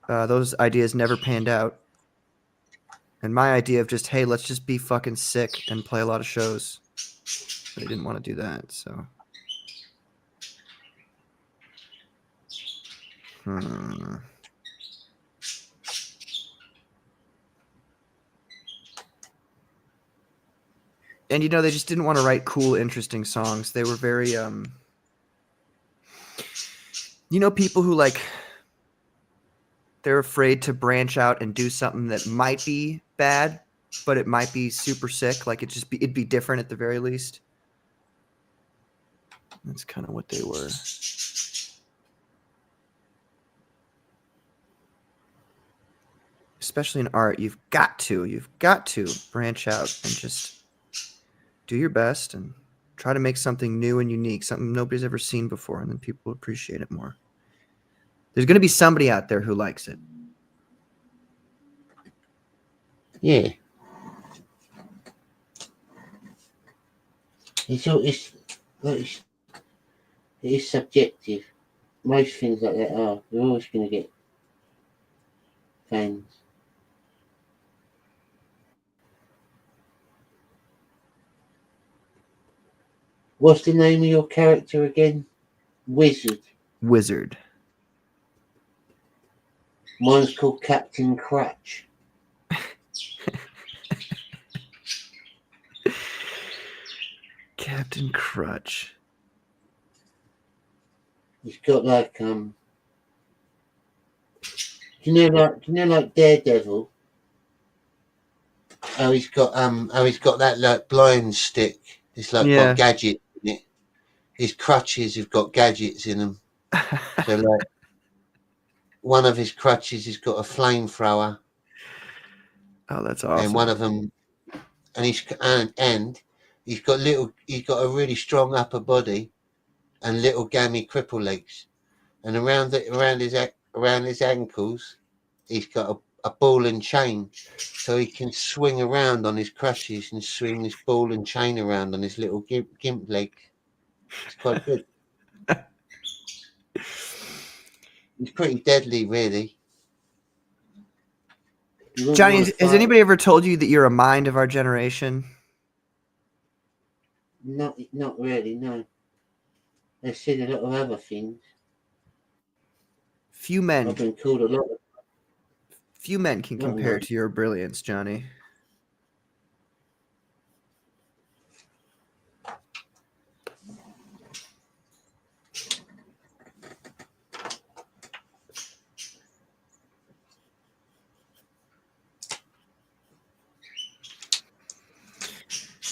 Those ideas never panned out. And my idea of just, hey, let's just be fucking sick and play a lot of shows. But I didn't want to do that, so. And they just didn't want to write cool, interesting songs. They were very people who like they're afraid to branch out and do something that might be bad, but it might be super sick. Like it'd be different at the very least. That's kind of what they were. Especially in art, you've got to branch out and just do your best and try to make something new and unique, something nobody's ever seen before, and then people will appreciate it more. There's going to be somebody out there who likes it. Yeah. It is subjective. Most things like that are. You're always going to get fans. What's the name of your character again? Wizard. Mine's called Captain Crutch. Captain Crutch. He's got like do you know like Daredevil? He's got that like blind stick. It's like got gadgets in it. His crutches have got gadgets in them. So like one of his crutches has got a flamethrower. Oh, that's awesome. And one of them, and he's got a really strong upper body and little gammy cripple legs. And around his ankles, he's got a ball and chain, so he can swing around on his crutches and swing this ball and chain around on his little gimp leg. It's quite good. He's pretty deadly, really. Jonny, has anybody ever told you that you're a mind of our generation? Not really, no. They've said a lot of other things. Few men. I've been called a lot. Few men can compare to your brilliance, Jonny.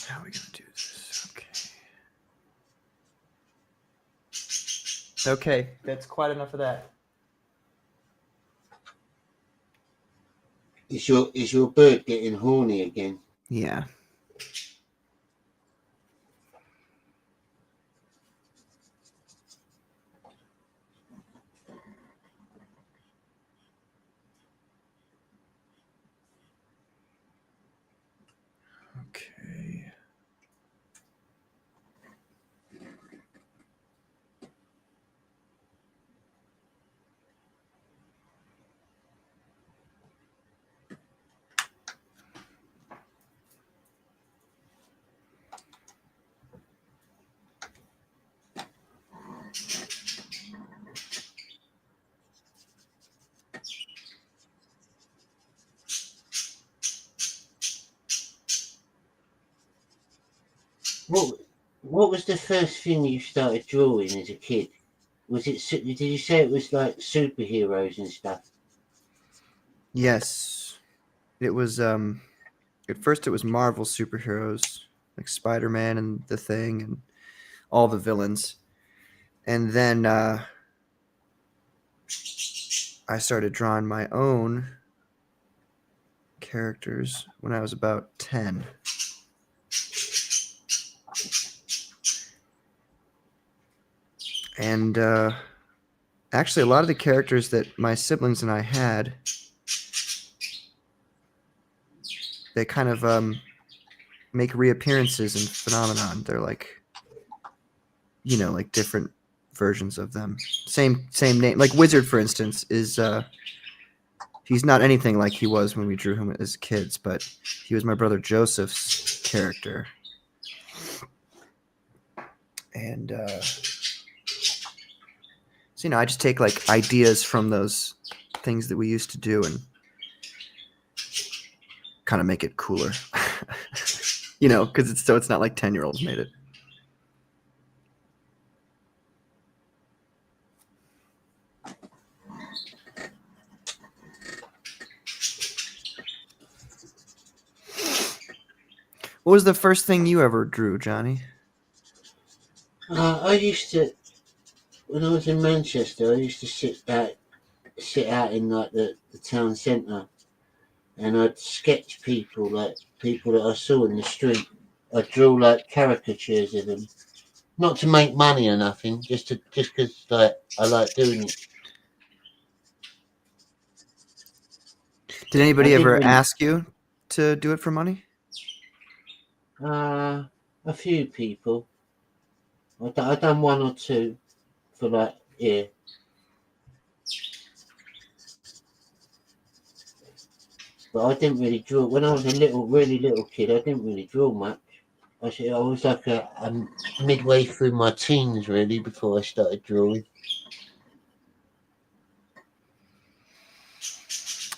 How are we gonna do this? Okay, that's quite enough of that. Is your bird getting horny again? Yeah. Okay. What was the first thing you started drawing as a kid? Did you say it was like superheroes and stuff? Yes. It was at first it was Marvel superheroes like Spider-Man and the Thing and all the villains. And then I started drawing my own characters when I was about 10. And actually, a lot of the characters that my siblings and I had, they kind of make reappearances in Phenomenon. They're like, like different versions of them. Same name. Like Wizard, for instance, is he's not anything like he was when we drew him as kids, but he was my brother Joseph's character. And so I just take like ideas from those things that we used to do and kind of make it cooler. Because it's not like 10-year-olds made it. What was the first thing you ever drew, Johnny? I used to, when I was in Manchester, I used to sit out in like the town centre, and I'd sketch people, like people that I saw in the street. I'd draw like caricatures of them, not to make money or nothing, just because like I like doing it. Did I anybody didn't ever really. ask you to do it for money? A few people. I done one or two for like, yeah. But I didn't really draw. When I was really little kid, I didn't really draw much. I was like a midway through my teens, really, before I started drawing.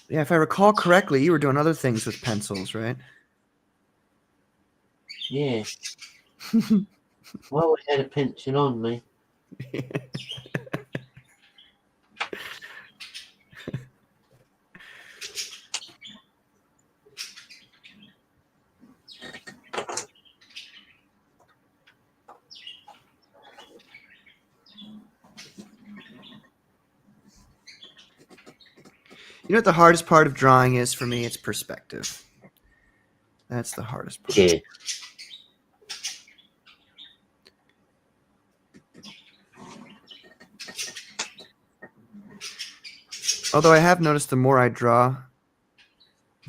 Yeah, if I recall correctly, you were doing other things with pencils, right? Yeah. I always had a pencil on me. You know what the hardest part of drawing is for me? It's perspective. That's the hardest part. Yeah. Although I have noticed the more I draw,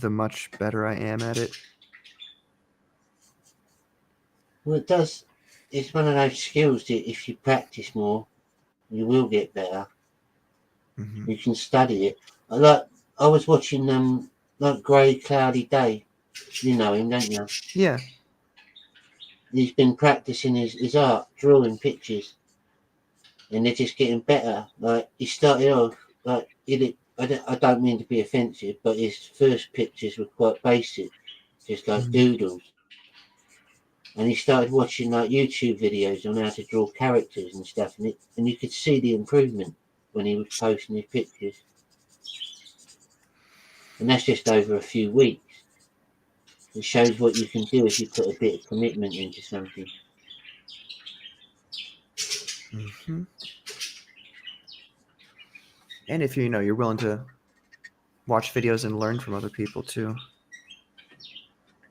the much better I am at it. Well, it does. It's one of those skills that if you practice more, you will get better. Mm-hmm. You can study it. I was watching like Grey Cloudy Day. You know him, don't you? Yeah. He's been practicing his art, drawing pictures, and they're just getting better. Like he started off like I don't mean to be offensive, but his first pictures were quite basic, just like Mm-hmm. doodles. And he started watching like YouTube videos on how to draw characters and stuff, and you could see the improvement when he was posting his pictures. And that's just over a few weeks. It shows what you can do if you put a bit of commitment into something. Mm-hmm. And if you're willing to watch videos and learn from other people too.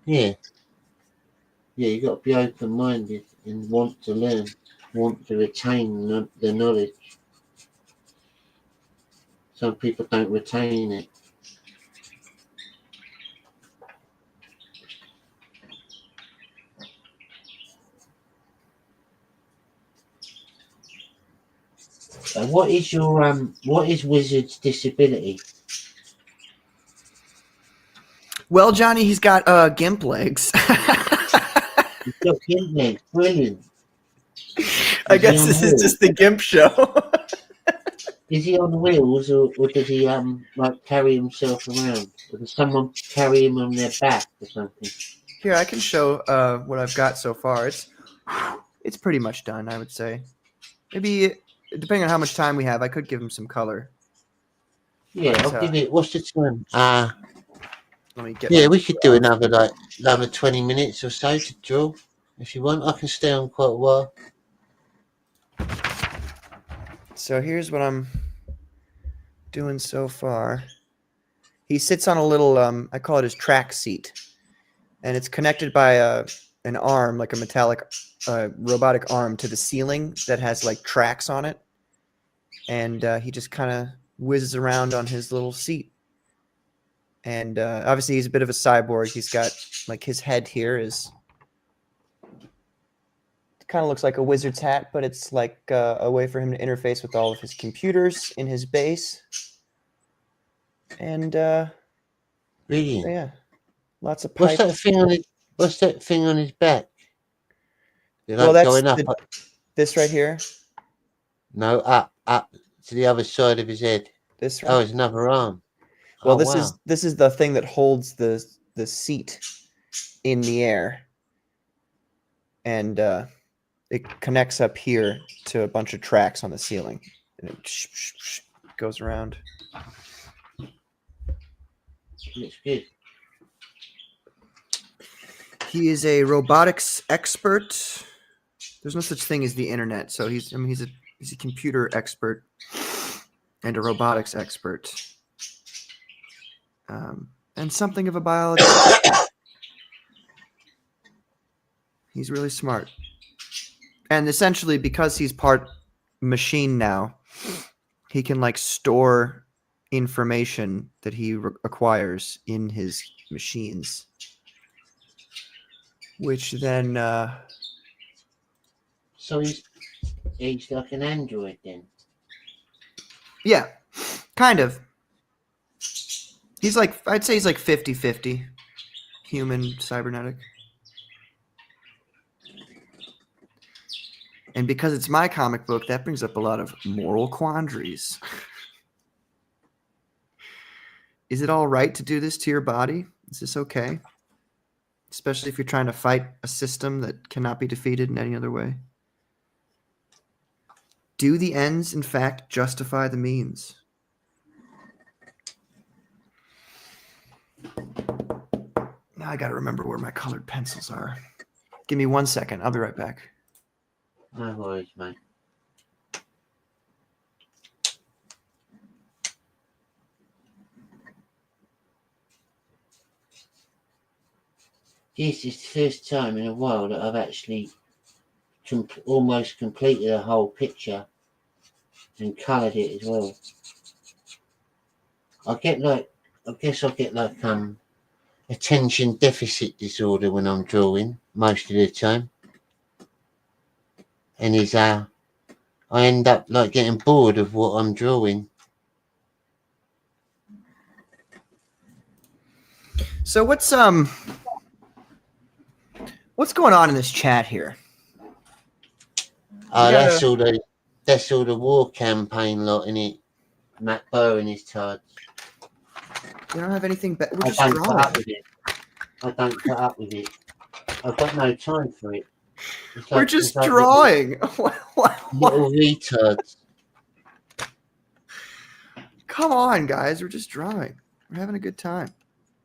Yeah. Yeah, you got to be open-minded and want to learn, want to retain the knowledge. Some people don't retain it. What is Wizard's disability? Well, Johnny, he's got gimp legs. He's got kidney. Brilliant. I Is he guess on this is wheels? just the gimp show. Is he on wheels, or does he like carry himself around? Or does someone carry him on their back or something? Here, I can show what I've got so far. It's pretty much done, I would say. Maybe depending on how much time we have, I could give him some color. Yeah, But I'll give it. What's the time? let me get Yeah, my. we could do another 20 minutes or so to draw. If you want, I can stay on quite a while. So here's what I'm doing so far. He sits on a little, I call it his track seat, and it's connected by an arm, like a metallic robotic arm, to the ceiling that has like tracks on it, and he just kind of whizzes around on his little seat. And obviously, he's a bit of a cyborg. He's got like his head here is kind of looks like a wizard's hat, but it's like a way for him to interface with all of his computers in his base. And Brilliant. yeah, lots of What's pipes. that thing on his? What's that thing on his back? They're Well, like that's going up. this right here. No, up to the other side of his head. This Oh, right. it's another arm. Well, Oh, this wow. is the thing that holds the seat in the air, and it connects up here to a bunch of tracks on the ceiling, and it goes around. Looks good. He is a robotics expert. There's no such thing as the internet, so he's a computer expert and a robotics expert, and something of a biologist. He's really smart, and essentially because he's part machine now, he can like store information that he acquires in his machines, which then So he's like an android then. yeah, kind of. I'd say he's like 50-50 human cybernetic. And because it's my comic book, that brings up a lot of moral quandaries. Is it all right to do this to your body? Is this okay? Especially if you're trying to fight a system that cannot be defeated in any other way. Do the ends, in fact, justify the means? Now I got to remember where my colored pencils are. Give me 1 second. I'll be right back. No worries, mate. This is the first time in a while that I've actually almost completed a whole picture and coloured it as well. I guess I get like attention deficit disorder when I'm drawing most of the time, and I end up like getting bored of what I'm drawing. So what's going on in this chat here? That's all the war campaign lot in it. Matt Bow and his tards. You don't have anything better. We're just I don't drawing. put up with it. I don't put up with it. I've got no time for it. We're just drawing. Little retards. Come on, guys. We're just drawing. We're having a good time.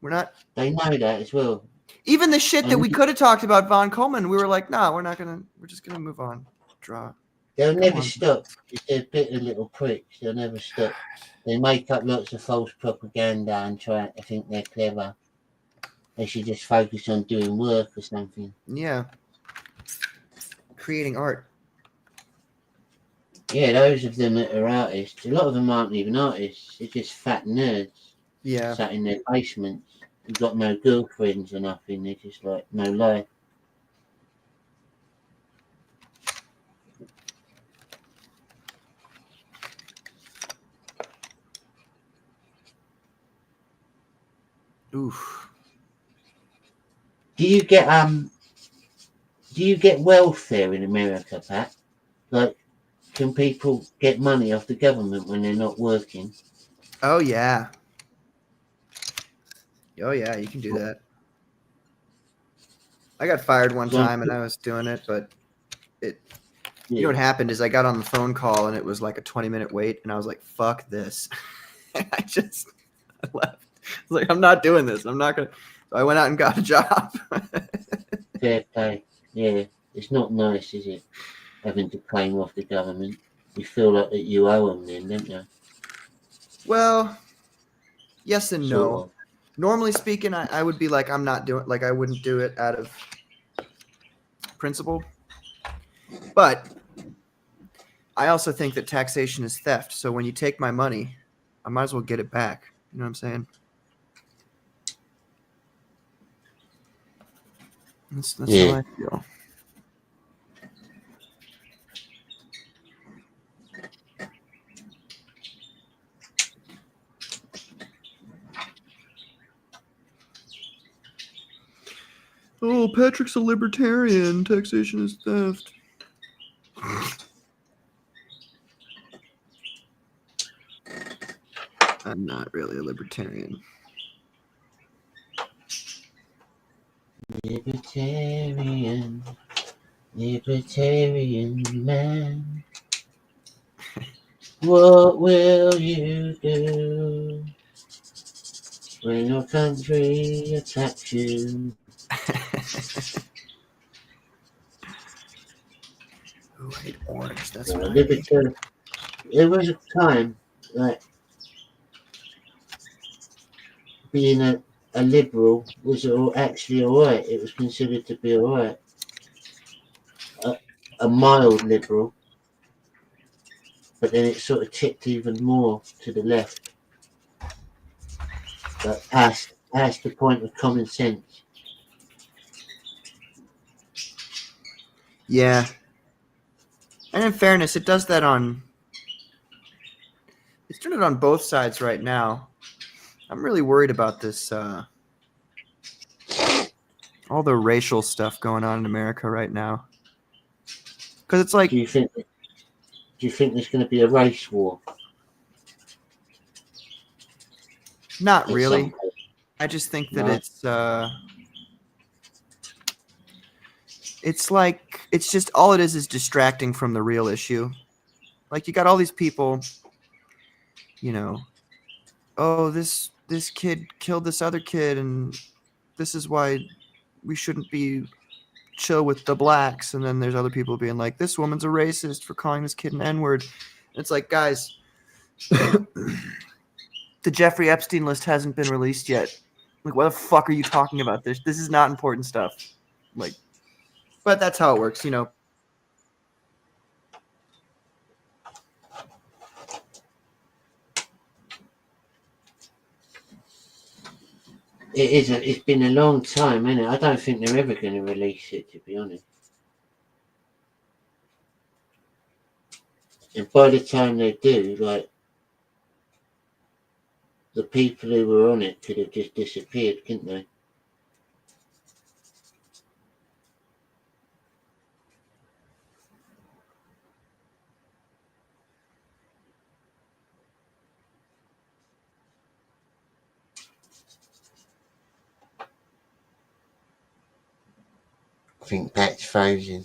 We're not. They know that as well. Even the shit that we could have talked about Von Coleman, we were like, no, we're not gonna. We're just gonna move on. Draw. They'll never stop. They're bitter little pricks. They'll never stop. They make up lots of false propaganda and try to think they're clever. They should just focus on doing work or something. Yeah. Creating art. Yeah, those of them that are artists, a lot of them aren't even artists. They're just fat nerds. Yeah. Sat in their basements. They've got no girlfriends or nothing. They're just like, no life. Oof. Do you get welfare in America, Pat? Like, can people get money off the government when they're not working? Oh yeah. Oh yeah, you can do that. I got fired one time and I was doing it, but you know what happened is I got on the phone call and it was like a 20-minute wait and I was like, fuck this. I left. I was like, I'm not doing this. I'm not gonna. So I went out and got a job. Fair play. Yeah, it's not nice, is it? Having to claim off the government. You feel like that you owe them then, don't you? Well, yes and no. Sort of. Normally speaking, I would be like, I'm not doing. Like I wouldn't do it out of principle. But I also think that taxation is theft. So when you take my money, I might as well get it back. You know what I'm saying? That's Yeah. how I feel. Oh, Patrick's a libertarian. Taxation is theft. I'm not really a libertarian. Libertarian man. What will you do when your country attacks you? Oh, I hate orange. That's what I hate. Libertarian. There was a time like being a liberal was actually alright. It was considered to be alright. A mild liberal, but then it sort of tipped even more to the left, but past the point of common sense. Yeah. And in fairness, it does that on... It's doing it on both sides right now. I'm really worried about this, all the racial stuff going on in America right now. Because it's like... Do you think there's going to be a race war? Not at some really. point? I just think that No? it's like, it's just, all it is distracting from the real issue. Like, you got all these people, you know, oh, this kid killed this other kid, and this is why we shouldn't be chill with the blacks. And then there's other people being like, this woman's a racist for calling this kid an N-word. It's like, guys, the Jeffrey Epstein list hasn't been released yet. Like, what the fuck are you talking about? This is not important stuff. Like, but that's how it works, you know. It's been a long time, isn't it? I don't think they're ever going to release it, to be honest. And by the time they do, like, the people who were on it could have just disappeared, couldn't they? I think Pat's frozen.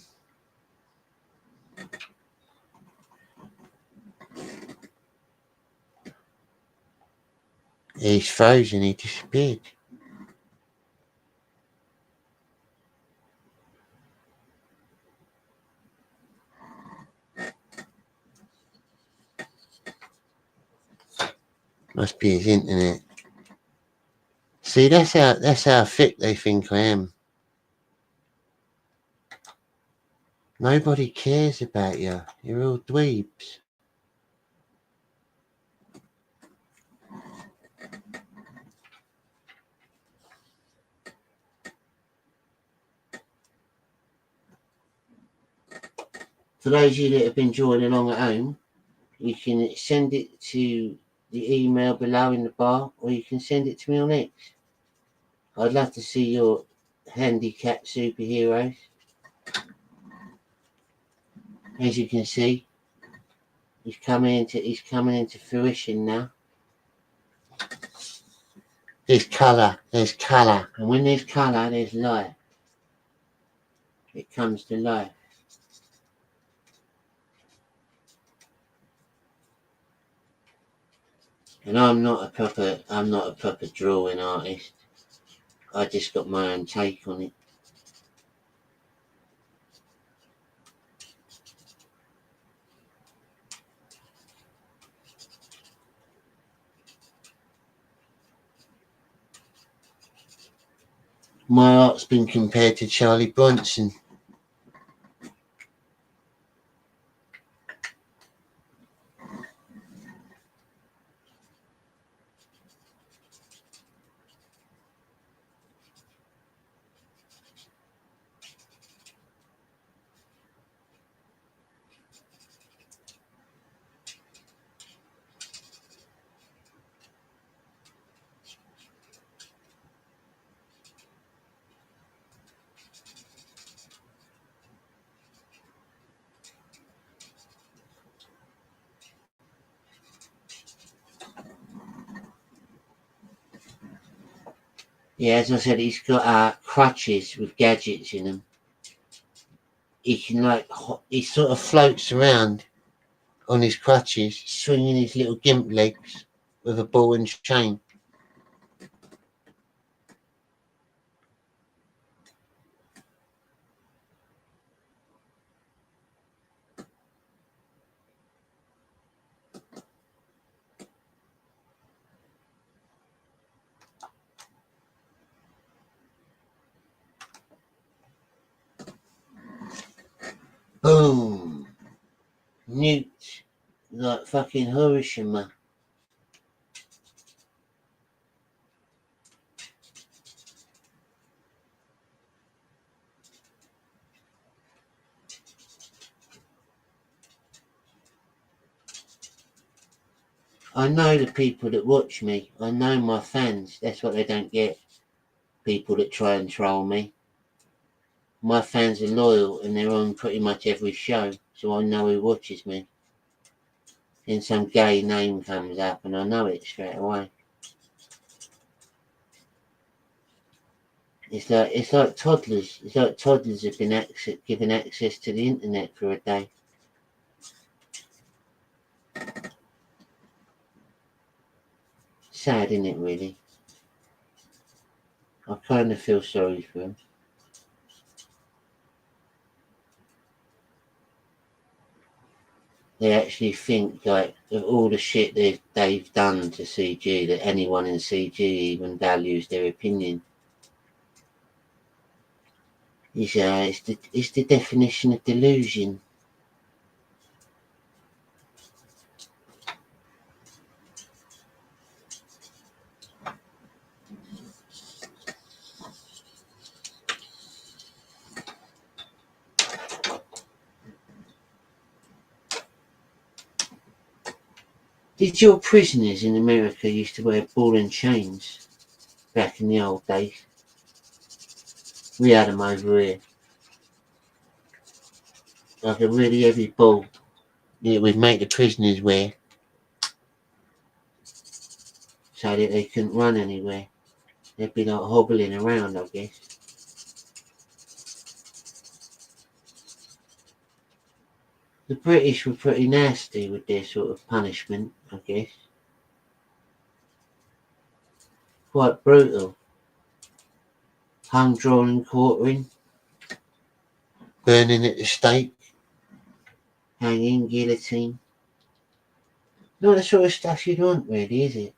He's frozen, he disappeared. Must be his internet. See, that's how thick they think I am. Nobody cares about you. You're all dweebs. For those of you that have been joining along at home, you can send it to the email below in the bar, or you can send it to me on X. I'd love to see your handicapped superheroes. As you can see, he's coming into fruition now. There's colour, and when there's colour, there's light. It comes to life. And I'm not a proper drawing artist. I just got my own take on it. My art's been compared to Charlie Bronson. Yeah, as I said, he's got crutches with gadgets in them. He can he sort of floats around on his crutches, swinging his little gimp legs with a ball and chain. Boom! Nuked like fucking Hiroshima. I know the people that watch me. I know my fans. That's what they don't get. People that try and troll me. My fans are loyal and they're on pretty much every show, so I know who watches me. Then some gay name comes up and I know it straight away. It's like toddlers. It's like toddlers have been given access to the internet for a day. Sad, isn't it, really? I kind of feel sorry for them. They actually think, like, of all the shit they've done to CG, that anyone in CG even values their opinion. It's the definition of delusion. Did your prisoners in America used to wear ball and chains back in the old days? We had them over here. Like a really heavy ball that we'd make the prisoners wear so that they couldn't run anywhere. They'd be like hobbling around, I guess. The British were pretty nasty with their sort of punishment, I guess. Quite brutal. Hung, drawn and quartering. Burning at the stake. Hanging, guillotine. Not the sort of stuff you'd want, really, is it?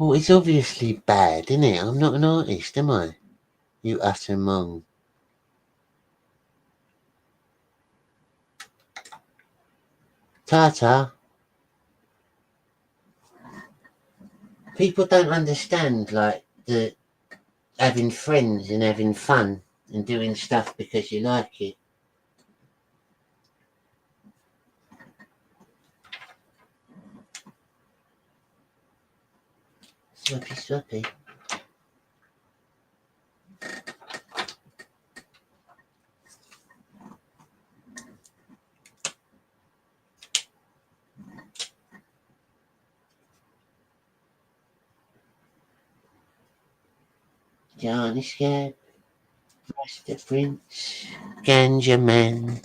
Well, it's obviously bad, isn't it? I'm not an artist, am I? You utter mong. Ta-ta. People don't understand, like, the having friends and having fun and doing stuff because you like it. Swappy, swappy. Johnny Scab, Master Prince, Ganja Man,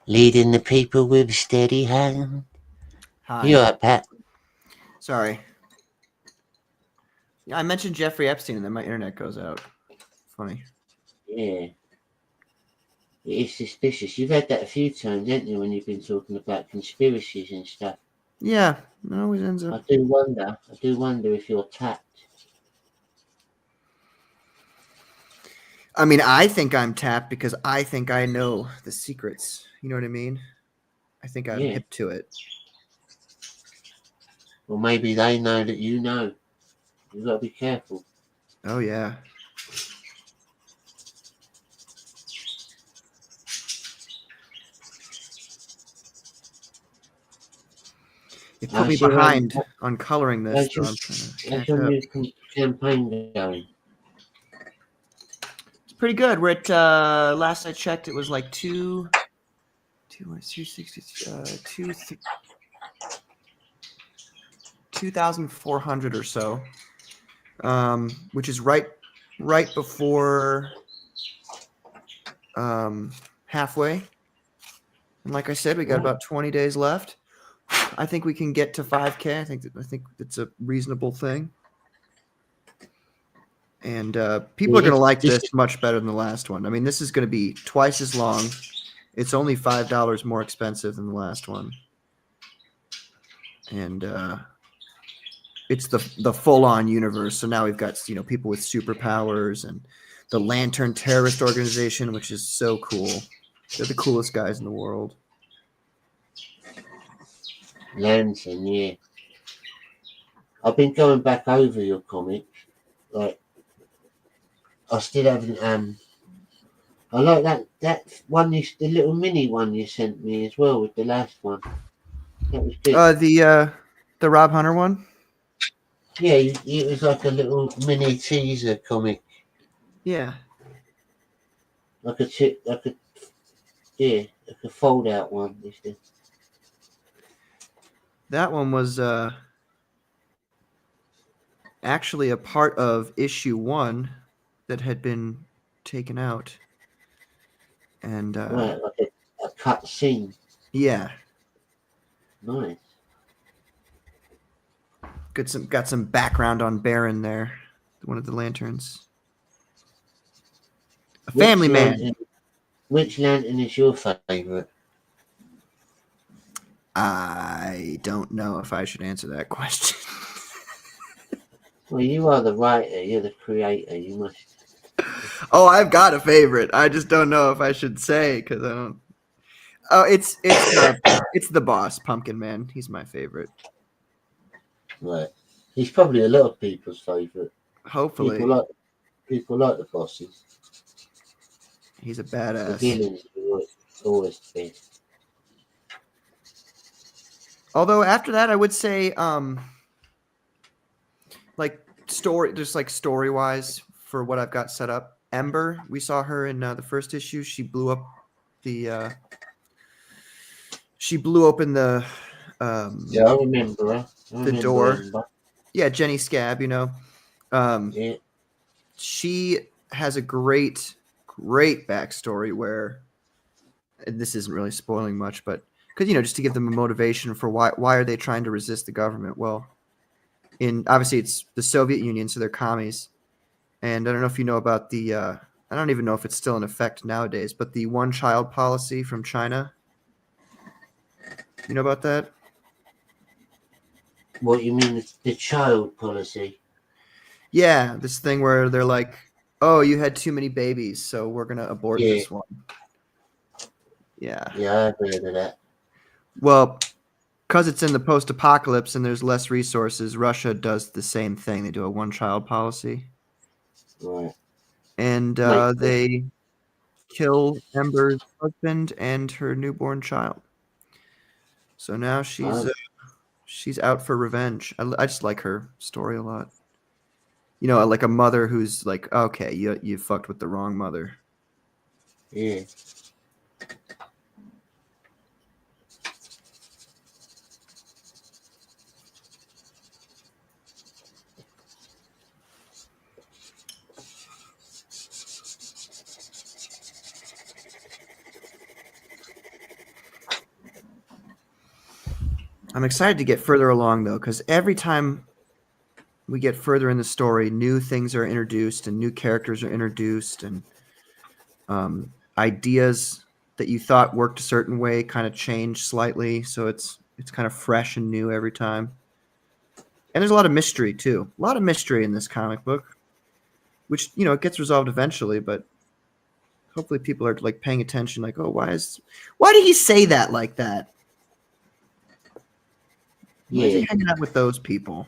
leading the people with a steady hand. Hi. You alright, Pat? Sorry. Yeah, I mentioned Jeffrey Epstein and then my internet goes out. Funny. Yeah. It is suspicious. You've had that a few times, haven't you, when you've been talking about conspiracies and stuff? Yeah, it always ends up. I do wonder if you're tapped. I mean, I think I'm tapped because I think I know the secrets. You know what I mean? I think I'm hip to it. Or maybe they know that you know. You've got to be careful. Oh, yeah. It put me behind on coloring this. So I'm trying to catch your up. new campaign going? It's pretty good. We're at last I checked, it was like 2,400 or so, which is right before halfway. And like I said, we got about 20 days left. I think we can get to 5K. I think it's a reasonable thing. And people are going to like this much better than the last one. I mean, this is going to be twice as long. It's only $5 more expensive than the last one. And it's the full-on universe. So now we've got, people with superpowers and the Lantern Terrorist Organization, which is so cool. They're the coolest guys in the world. Lantern, yeah. I've been going back over your comics. Like, I still haven't. I like that one. The little mini one you sent me as well with the last one. That was good. The Rob Hunter one. Yeah, it was like a little mini teaser comic. Yeah. Like a fold out one. That one was actually a part of issue 1 that had been taken out. And right, like a cut scene. Yeah. Nice. Got some background on Baron there, one of the lanterns. A family man. Which lantern is your favorite? I don't know if I should answer that question. Well, you are the writer. You're the creator. You must. Oh, I've got a favorite. I just don't know if I should say because I don't. Oh, it's the boss, Pumpkin Man. He's my favorite. Right. He's probably a lot of people's favorite. Hopefully. People like the bosses. He's a badass. The villains are always the best. Although after that, I would say, story-wise for what I've got set up. Ember, we saw her in the first issue. She blew up she blew open the yeah, I remember her. The door. Yeah, Jenny Scab, yeah. She has a great backstory where, and this isn't really spoiling much, but because just to give them a motivation for why are they trying to resist the government? Well, obviously it's the Soviet Union, so they're commies, and I don't know if you know about I don't even know if it's still in effect nowadays, but the one-child policy from China. You know about that? What you mean, the child policy? Yeah, this thing where they're like, "Oh, you had too many babies, so we're gonna abort this one." Yeah. Yeah, I've heard of that. Well, because it's in the post-apocalypse and there's less resources, Russia does the same thing. They do a one-child policy. Right. And they kill Ember's husband and her newborn child. So now she's out for revenge. I just like her story a lot. Like a mother who's like, okay, you fucked with the wrong mother. Yeah. I'm excited to get further along, though, because every time we get further in the story, new things are introduced and new characters are introduced, and ideas that you thought worked a certain way kind of change slightly. So it's kind of fresh and new every time. And there's a lot of mystery, too. A lot of mystery in this comic book, which, it gets resolved eventually, but hopefully people are like paying attention, like, oh, why did he say that like that? Why is he hanging out with those people?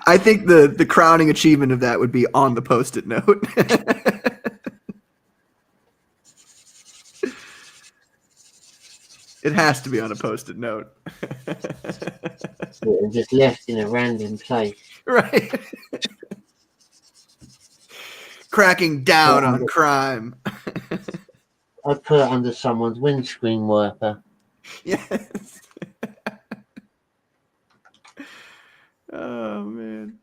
I think the crowning achievement of that would be on the Post-it note. It has to be on a Post-it note. And just left in a random place. Right. Cracking down on crime. I'd put it under someone's windscreen wiper. Yes. Oh, man.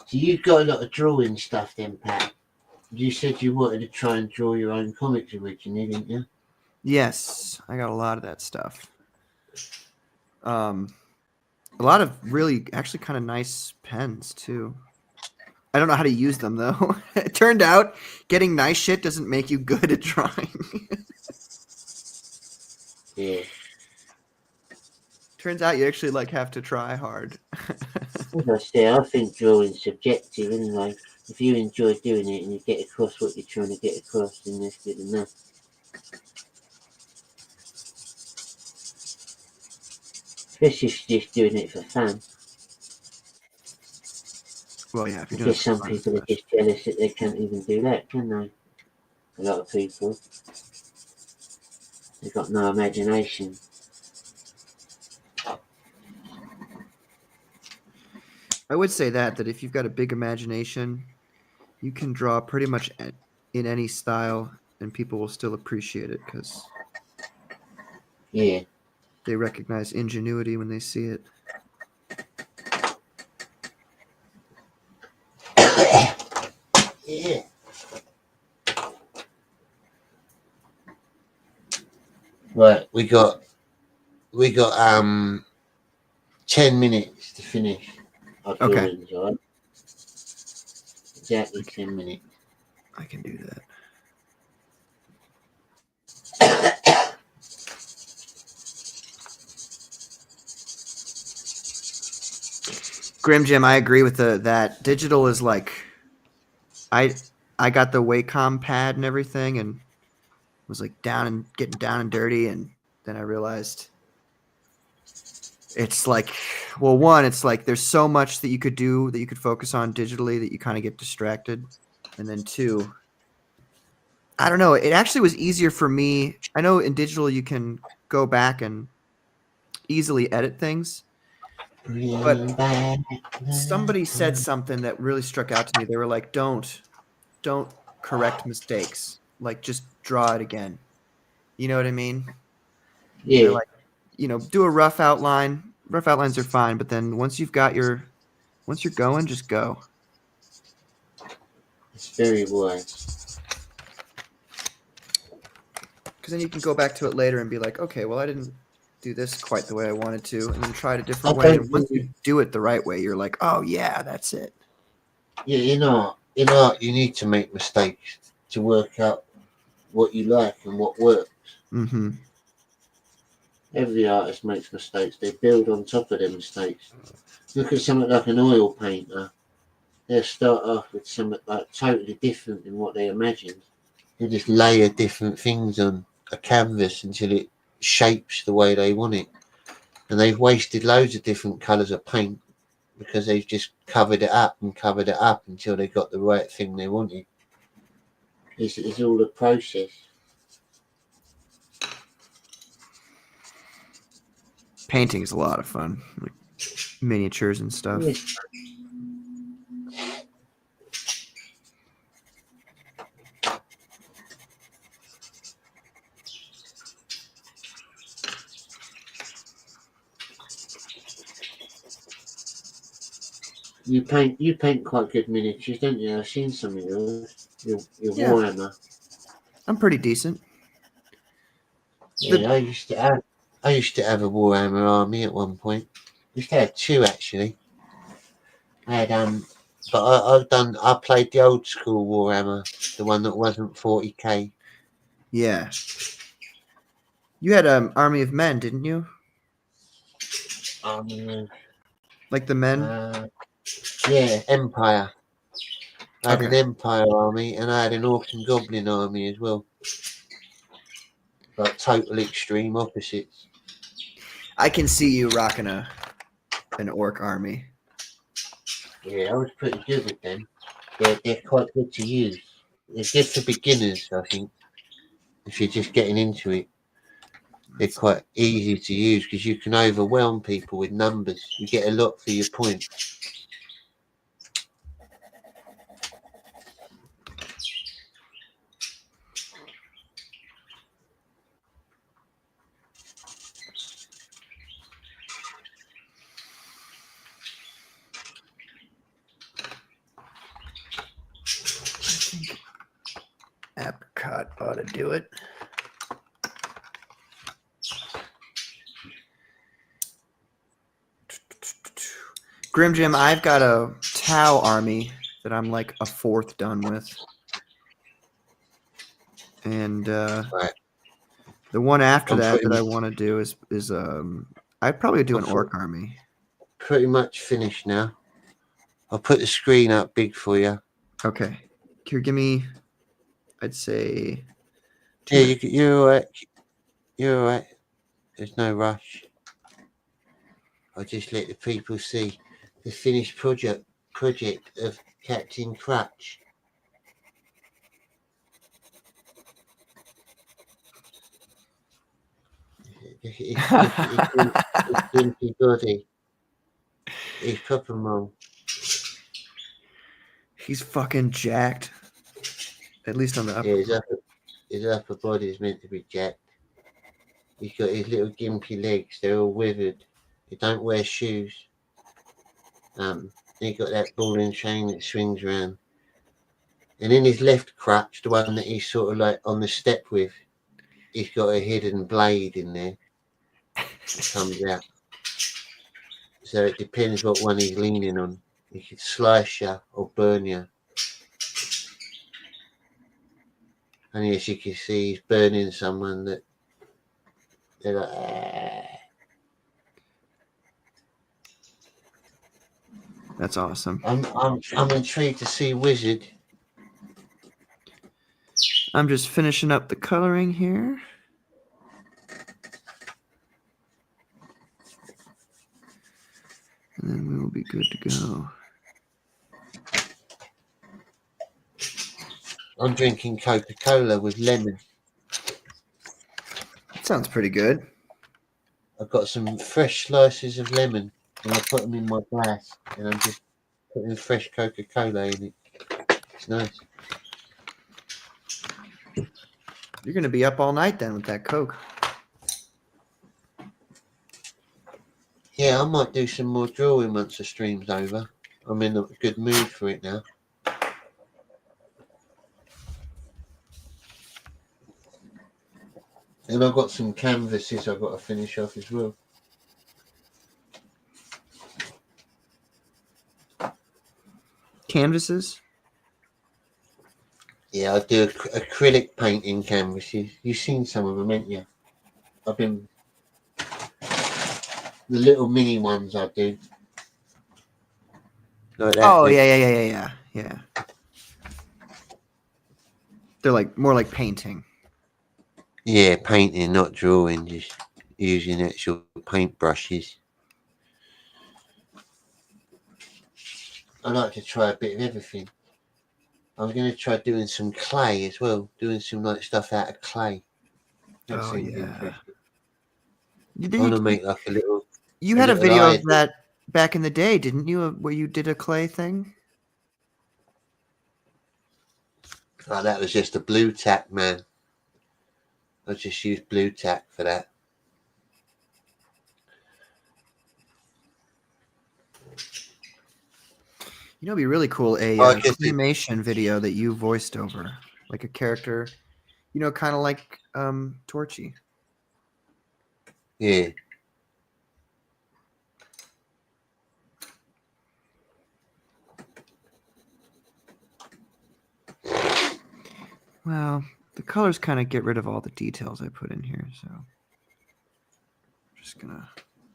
So you've got a lot of drawing stuff then, Pat. You said you wanted to try and draw your own comics originally, didn't you? Yes, I got a lot of that stuff. A lot of really, actually kind of nice pens, too. I don't know how to use them, though. It turned out getting nice shit doesn't make you good at drawing. Yeah. Turns out you actually have to try hard. As I say, I think drawing's subjective anyway. If you enjoy doing it and you get across what you're trying to get across, then that's good enough. Especially if you're just doing it for fun. Well, yeah, if you're doing it Some people are just jealous that they can't even do that, can they? A lot of people. They've got no imagination. I would say that if you've got a big imagination, you can draw pretty much in any style, and people will still appreciate it because Yeah. they recognize ingenuity when they see it. Yeah. Right, we got 10 minutes to finish our drawings, all right? Exactly 10 minutes. I can do that. Grim Jim, I agree with that. Digital is like, I got the Wacom pad and everything, and was like getting down and dirty, and then I realized it's like, well, one, it's like there's so much that you could do that you could focus on digitally that you kind of get distracted, and then two, I don't know, it actually was easier for me. I know in digital you can go back and easily edit things, but somebody said something that really struck out to me. They were like, don't correct mistakes, like just draw it again. You know what I mean? Yeah. They're like, do a rough outline. Rough outlines are fine, but then once you're going, just go. It's very wise. Because then you can go back to it later and be like, okay, well, I didn't do this quite the way I wanted to, and then try it a different way. And once you do it the right way, you're like, oh yeah, that's it. Yeah, in art, you need to make mistakes to work out what you like and what works. Mm-hmm. Every artist makes mistakes. They build on top of their mistakes. Look at something like an oil painter. They'll start off with something like totally different than what they imagined. They just layer different things on a canvas until it shapes the way they want it. And they've wasted loads of different colours of paint because they've just covered it up until they got the right thing they wanted. It's all a process. Painting is a lot of fun, like miniatures and stuff. Yes. You paint quite good miniatures, don't you? I've seen some of yours. Your Warhammer. I'm pretty decent. Yeah, I used to have a Warhammer army at one point. I used to have two actually. I had but I played the old school Warhammer, the one that wasn't 40k. Yeah. You had Army of Men, didn't you? Like the men? Yeah, Empire. I had an Okay. Empire army and I had an Orc and Goblin army as well. Like total extreme opposites. I can see you rocking an orc army. Yeah, I was pretty good with them. They're quite good to use. They're good for beginners, I think. If you're just getting into it, they're quite easy to use because you can overwhelm people with numbers. You get a lot for your points. I think apricot ought to do it. Grim Jim, I've got a Tau army that I'm like a fourth done with. And Right. the one after I'm that pretty, I want to do is I'd probably do I'm an orc army. pretty much finished now. I'll put the screen up big for you. Okay. Here, give me, I'd say. Yeah, you're all right. You're all right. There's no rush. I'll just let the people see the finished project of Captain Crutch. His gimpy body. He's proper mom. He's fucking jacked. At least on the upper. Yeah, his upper body is meant to be jacked. He's got his little gimpy legs. They're all withered. He don't wear shoes. He got that ball and chain that swings around. And in his left crutch, the one that he's sort of like on the step with, he's got a hidden blade in there. It comes out. So it depends what one he's leaning on. He could slice you or burn you. And as you can see, he's burning someone that they're like, ah. That's awesome. I'm intrigued to see Wizard. I'm just finishing up the coloring here. And then we will be good to go. I'm drinking Coca-Cola with lemon. Sounds pretty good. I've got some fresh slices of lemon and I put them in my glass and I'm just putting fresh Coca-Cola in it. It's nice. You're going to be up all night then with that Coke. Yeah, I might do some more drawing once the stream's over. I'm in a good mood for it now. And I've got some canvases I've got to finish off as well. Canvases? Yeah, I do acrylic painting canvases. You've seen some of them, haven't you? I've been... The little mini ones I do. Like that. Oh, yeah. They're like more like painting. Yeah, painting, not drawing, just using actual paint brushes. I like to try a bit of everything. I'm going to try doing some clay as well, doing some like stuff out of clay. That seems interesting. I want to make like a little. You had a video of that back in the day, didn't you? Where you did a clay thing? Oh, that was just a blue tack, man. I just used blue tack for that. You know, it'd be really cool a claymation video that you voiced over, like a character, you know, kind of like Torchy. Yeah. Well, the colors kind of get rid of all the details I put in here, so I'm just gonna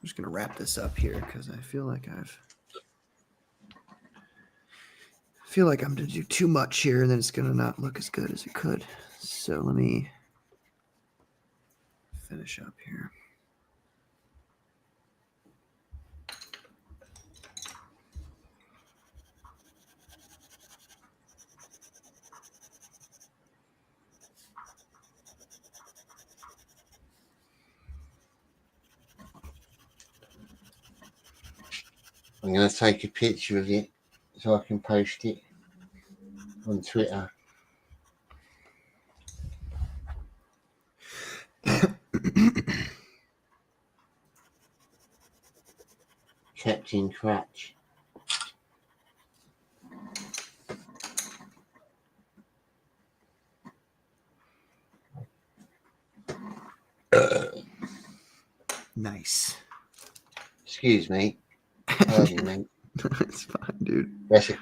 just gonna wrap this up here because I feel like I'm gonna do too much here, and then it's gonna not look as good as it could. So let me finish up here. I'm going to take a picture of it so I can post it on Twitter. Captain Cratch. Nice. Excuse me. Pardon me. It's fine, dude. That's a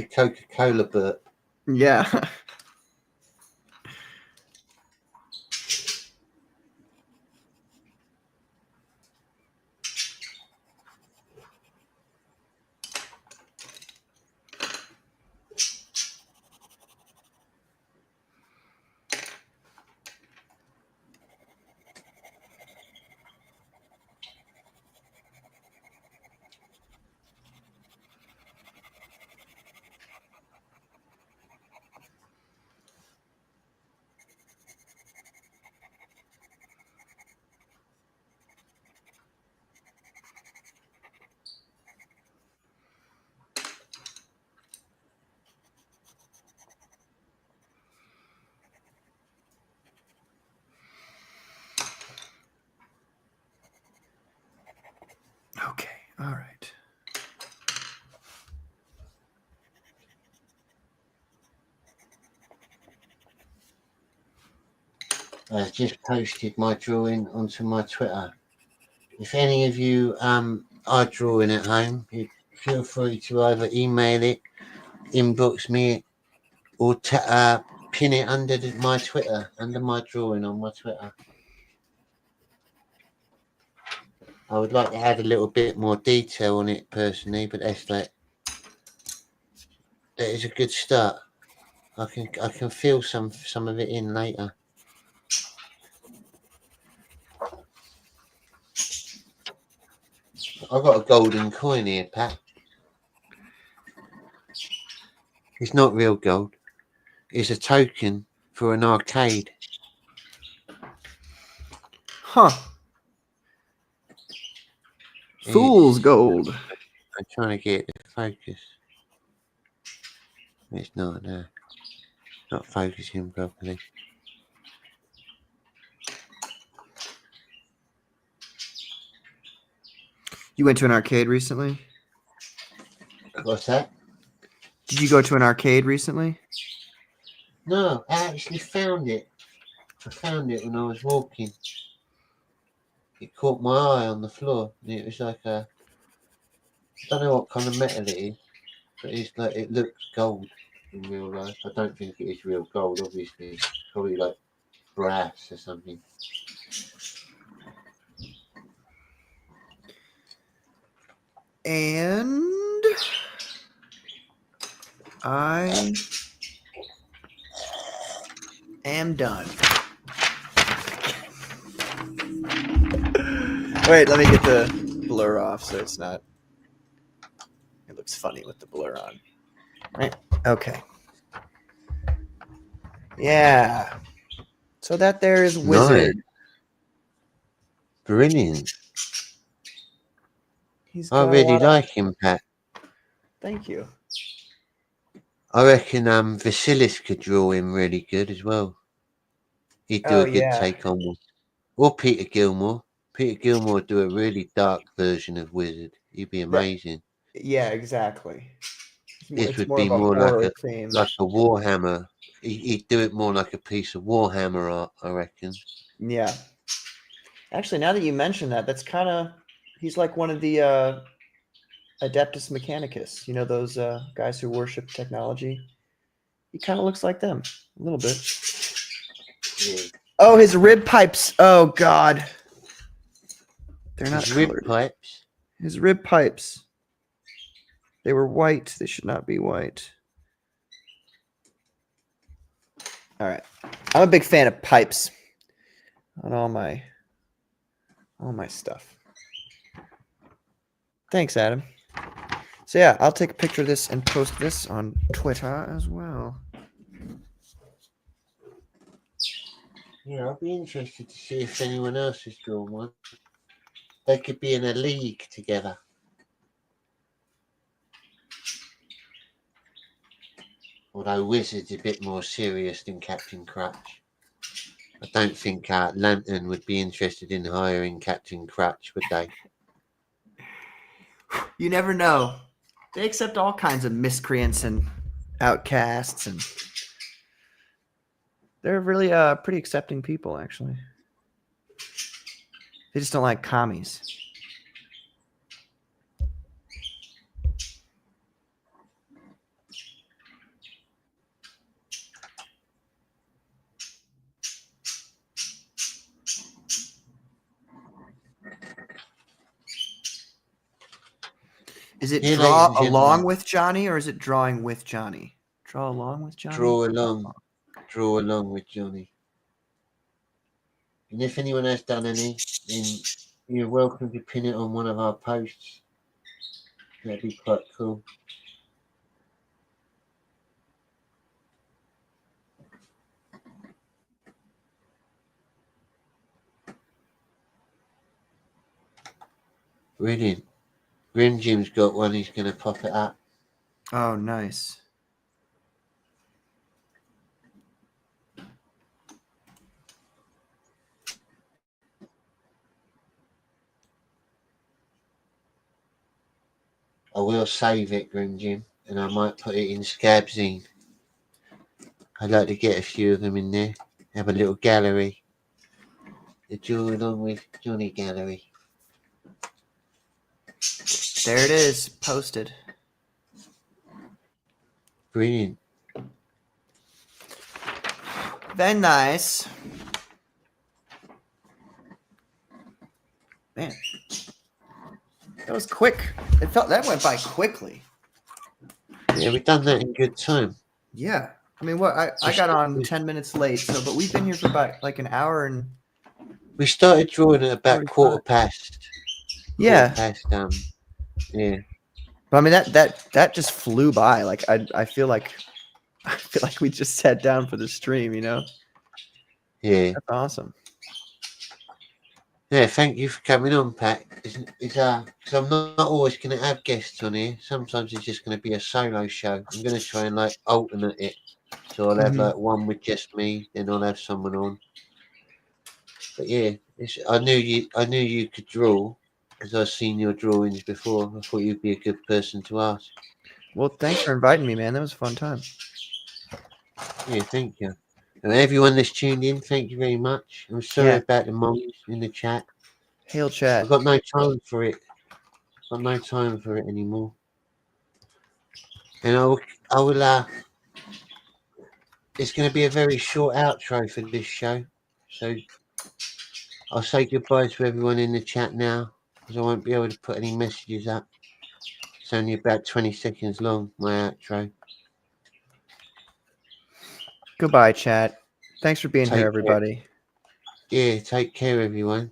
Coca-Cola burp. Yeah. Okay. All right. I've just posted my drawing onto my Twitter. If any of you are drawing at home, you feel free to either email it, inbox me, or pin it under my Twitter, under my drawing on my Twitter. I would like to add a little bit more detail on it personally, but that is a good start. I can feel some of it in later. I've got a golden coin here, Pat. It's not real gold. It's a token for an arcade. Huh. Fool's gold. I'm trying to get it to focus. It's not there. Not focusing properly. You went to an arcade recently? What's that? Did you go to an arcade recently? No, I actually found it. I found it when I was walking. It caught my eye on the floor. And it was like I don't know what kind of metal it is, but it looks gold in real life. I don't think it is real gold, obviously. It's probably like brass or something. And I am done. Wait, let me get the blur off so it's not. It looks funny with the blur on. Right? Okay. Yeah. So that there is Wizard. Nice. Brilliant. I really like him, Pat. Thank you. I reckon Vasilis could draw him really good as well. He'd do a good take on one. Or Peter Gilmore. Peter Gilmore would do a really dark version of Wizard. He'd be amazing. Yeah, exactly. This would be more like a Warhammer. He'd do it more like a piece of Warhammer art, I reckon. Yeah. Actually, now that you mention that, that's kind of he's like one of the Adeptus Mechanicus. You know those guys who worship technology. He kind of looks like them a little bit. Yeah. Oh, his rib pipes. Oh God. They're not His rib colored. pipes. His rib pipes. They were white. They should not be white. All right. I'm a big fan of pipes on all my stuff. Thanks, Adam. So yeah, I'll take a picture of this and post this on Twitter as well. Yeah, I'll be interested to see if anyone else has drawn one. They could be in a league together. Although Wizard's a bit more serious than Captain Crutch. I don't think Lantern would be interested in hiring Captain Crutch, would they? You never know. They accept all kinds of miscreants and outcasts, and they're really pretty accepting people, actually. They just don't like commies. Is it Here, draw ladies and along gentlemen, with Johnny, or is it drawing with Johnny? Draw along with Johnny? draw along with Jonny. And if anyone has done any, then you're welcome to pin it on one of our posts. That'd be quite cool. Brilliant. Grim Jim's got one, he's going to pop it up. Oh, nice. I will save it, Grim Jim, and I might put it in Scabzine. I'd like to get a few of them in there. Have a little gallery. The Draw Along with Jonny gallery. There it is, posted. Brilliant. Very nice. Man, that was quick. That went by quickly. Yeah, we've done that in good time. Yeah. I mean, what I got on 10 minutes late, but we've been here for about like an hour and We started drawing at about 45. quarter past. Yeah. Quarter past, yeah. But I mean that just flew by. Like I feel like we just sat down for the stream, you know? Yeah. That's awesome. Yeah, thank you for coming on, Pat. Because I'm not always going to have guests on here. Sometimes it's just going to be a solo show. I'm going to try and like alternate it. So I'll have like one with just me, then I'll have someone on. But yeah, I knew you could draw because I've seen your drawings before. I thought you'd be a good person to ask. Well, thanks for inviting me, man. That was a fun time. Yeah, thank you. And everyone that's tuned in, thank you very much. I'm sorry about the monks in the chat. Hail chat. I've got no time for it. I've got no time for it anymore. And I will it's going to be a very short outro for this show. So I'll say goodbye to everyone in the chat now because I won't be able to put any messages up. It's only about 20 seconds long, my outro. Goodbye, chat. Thanks for being here, everybody. Yeah, take care, everyone.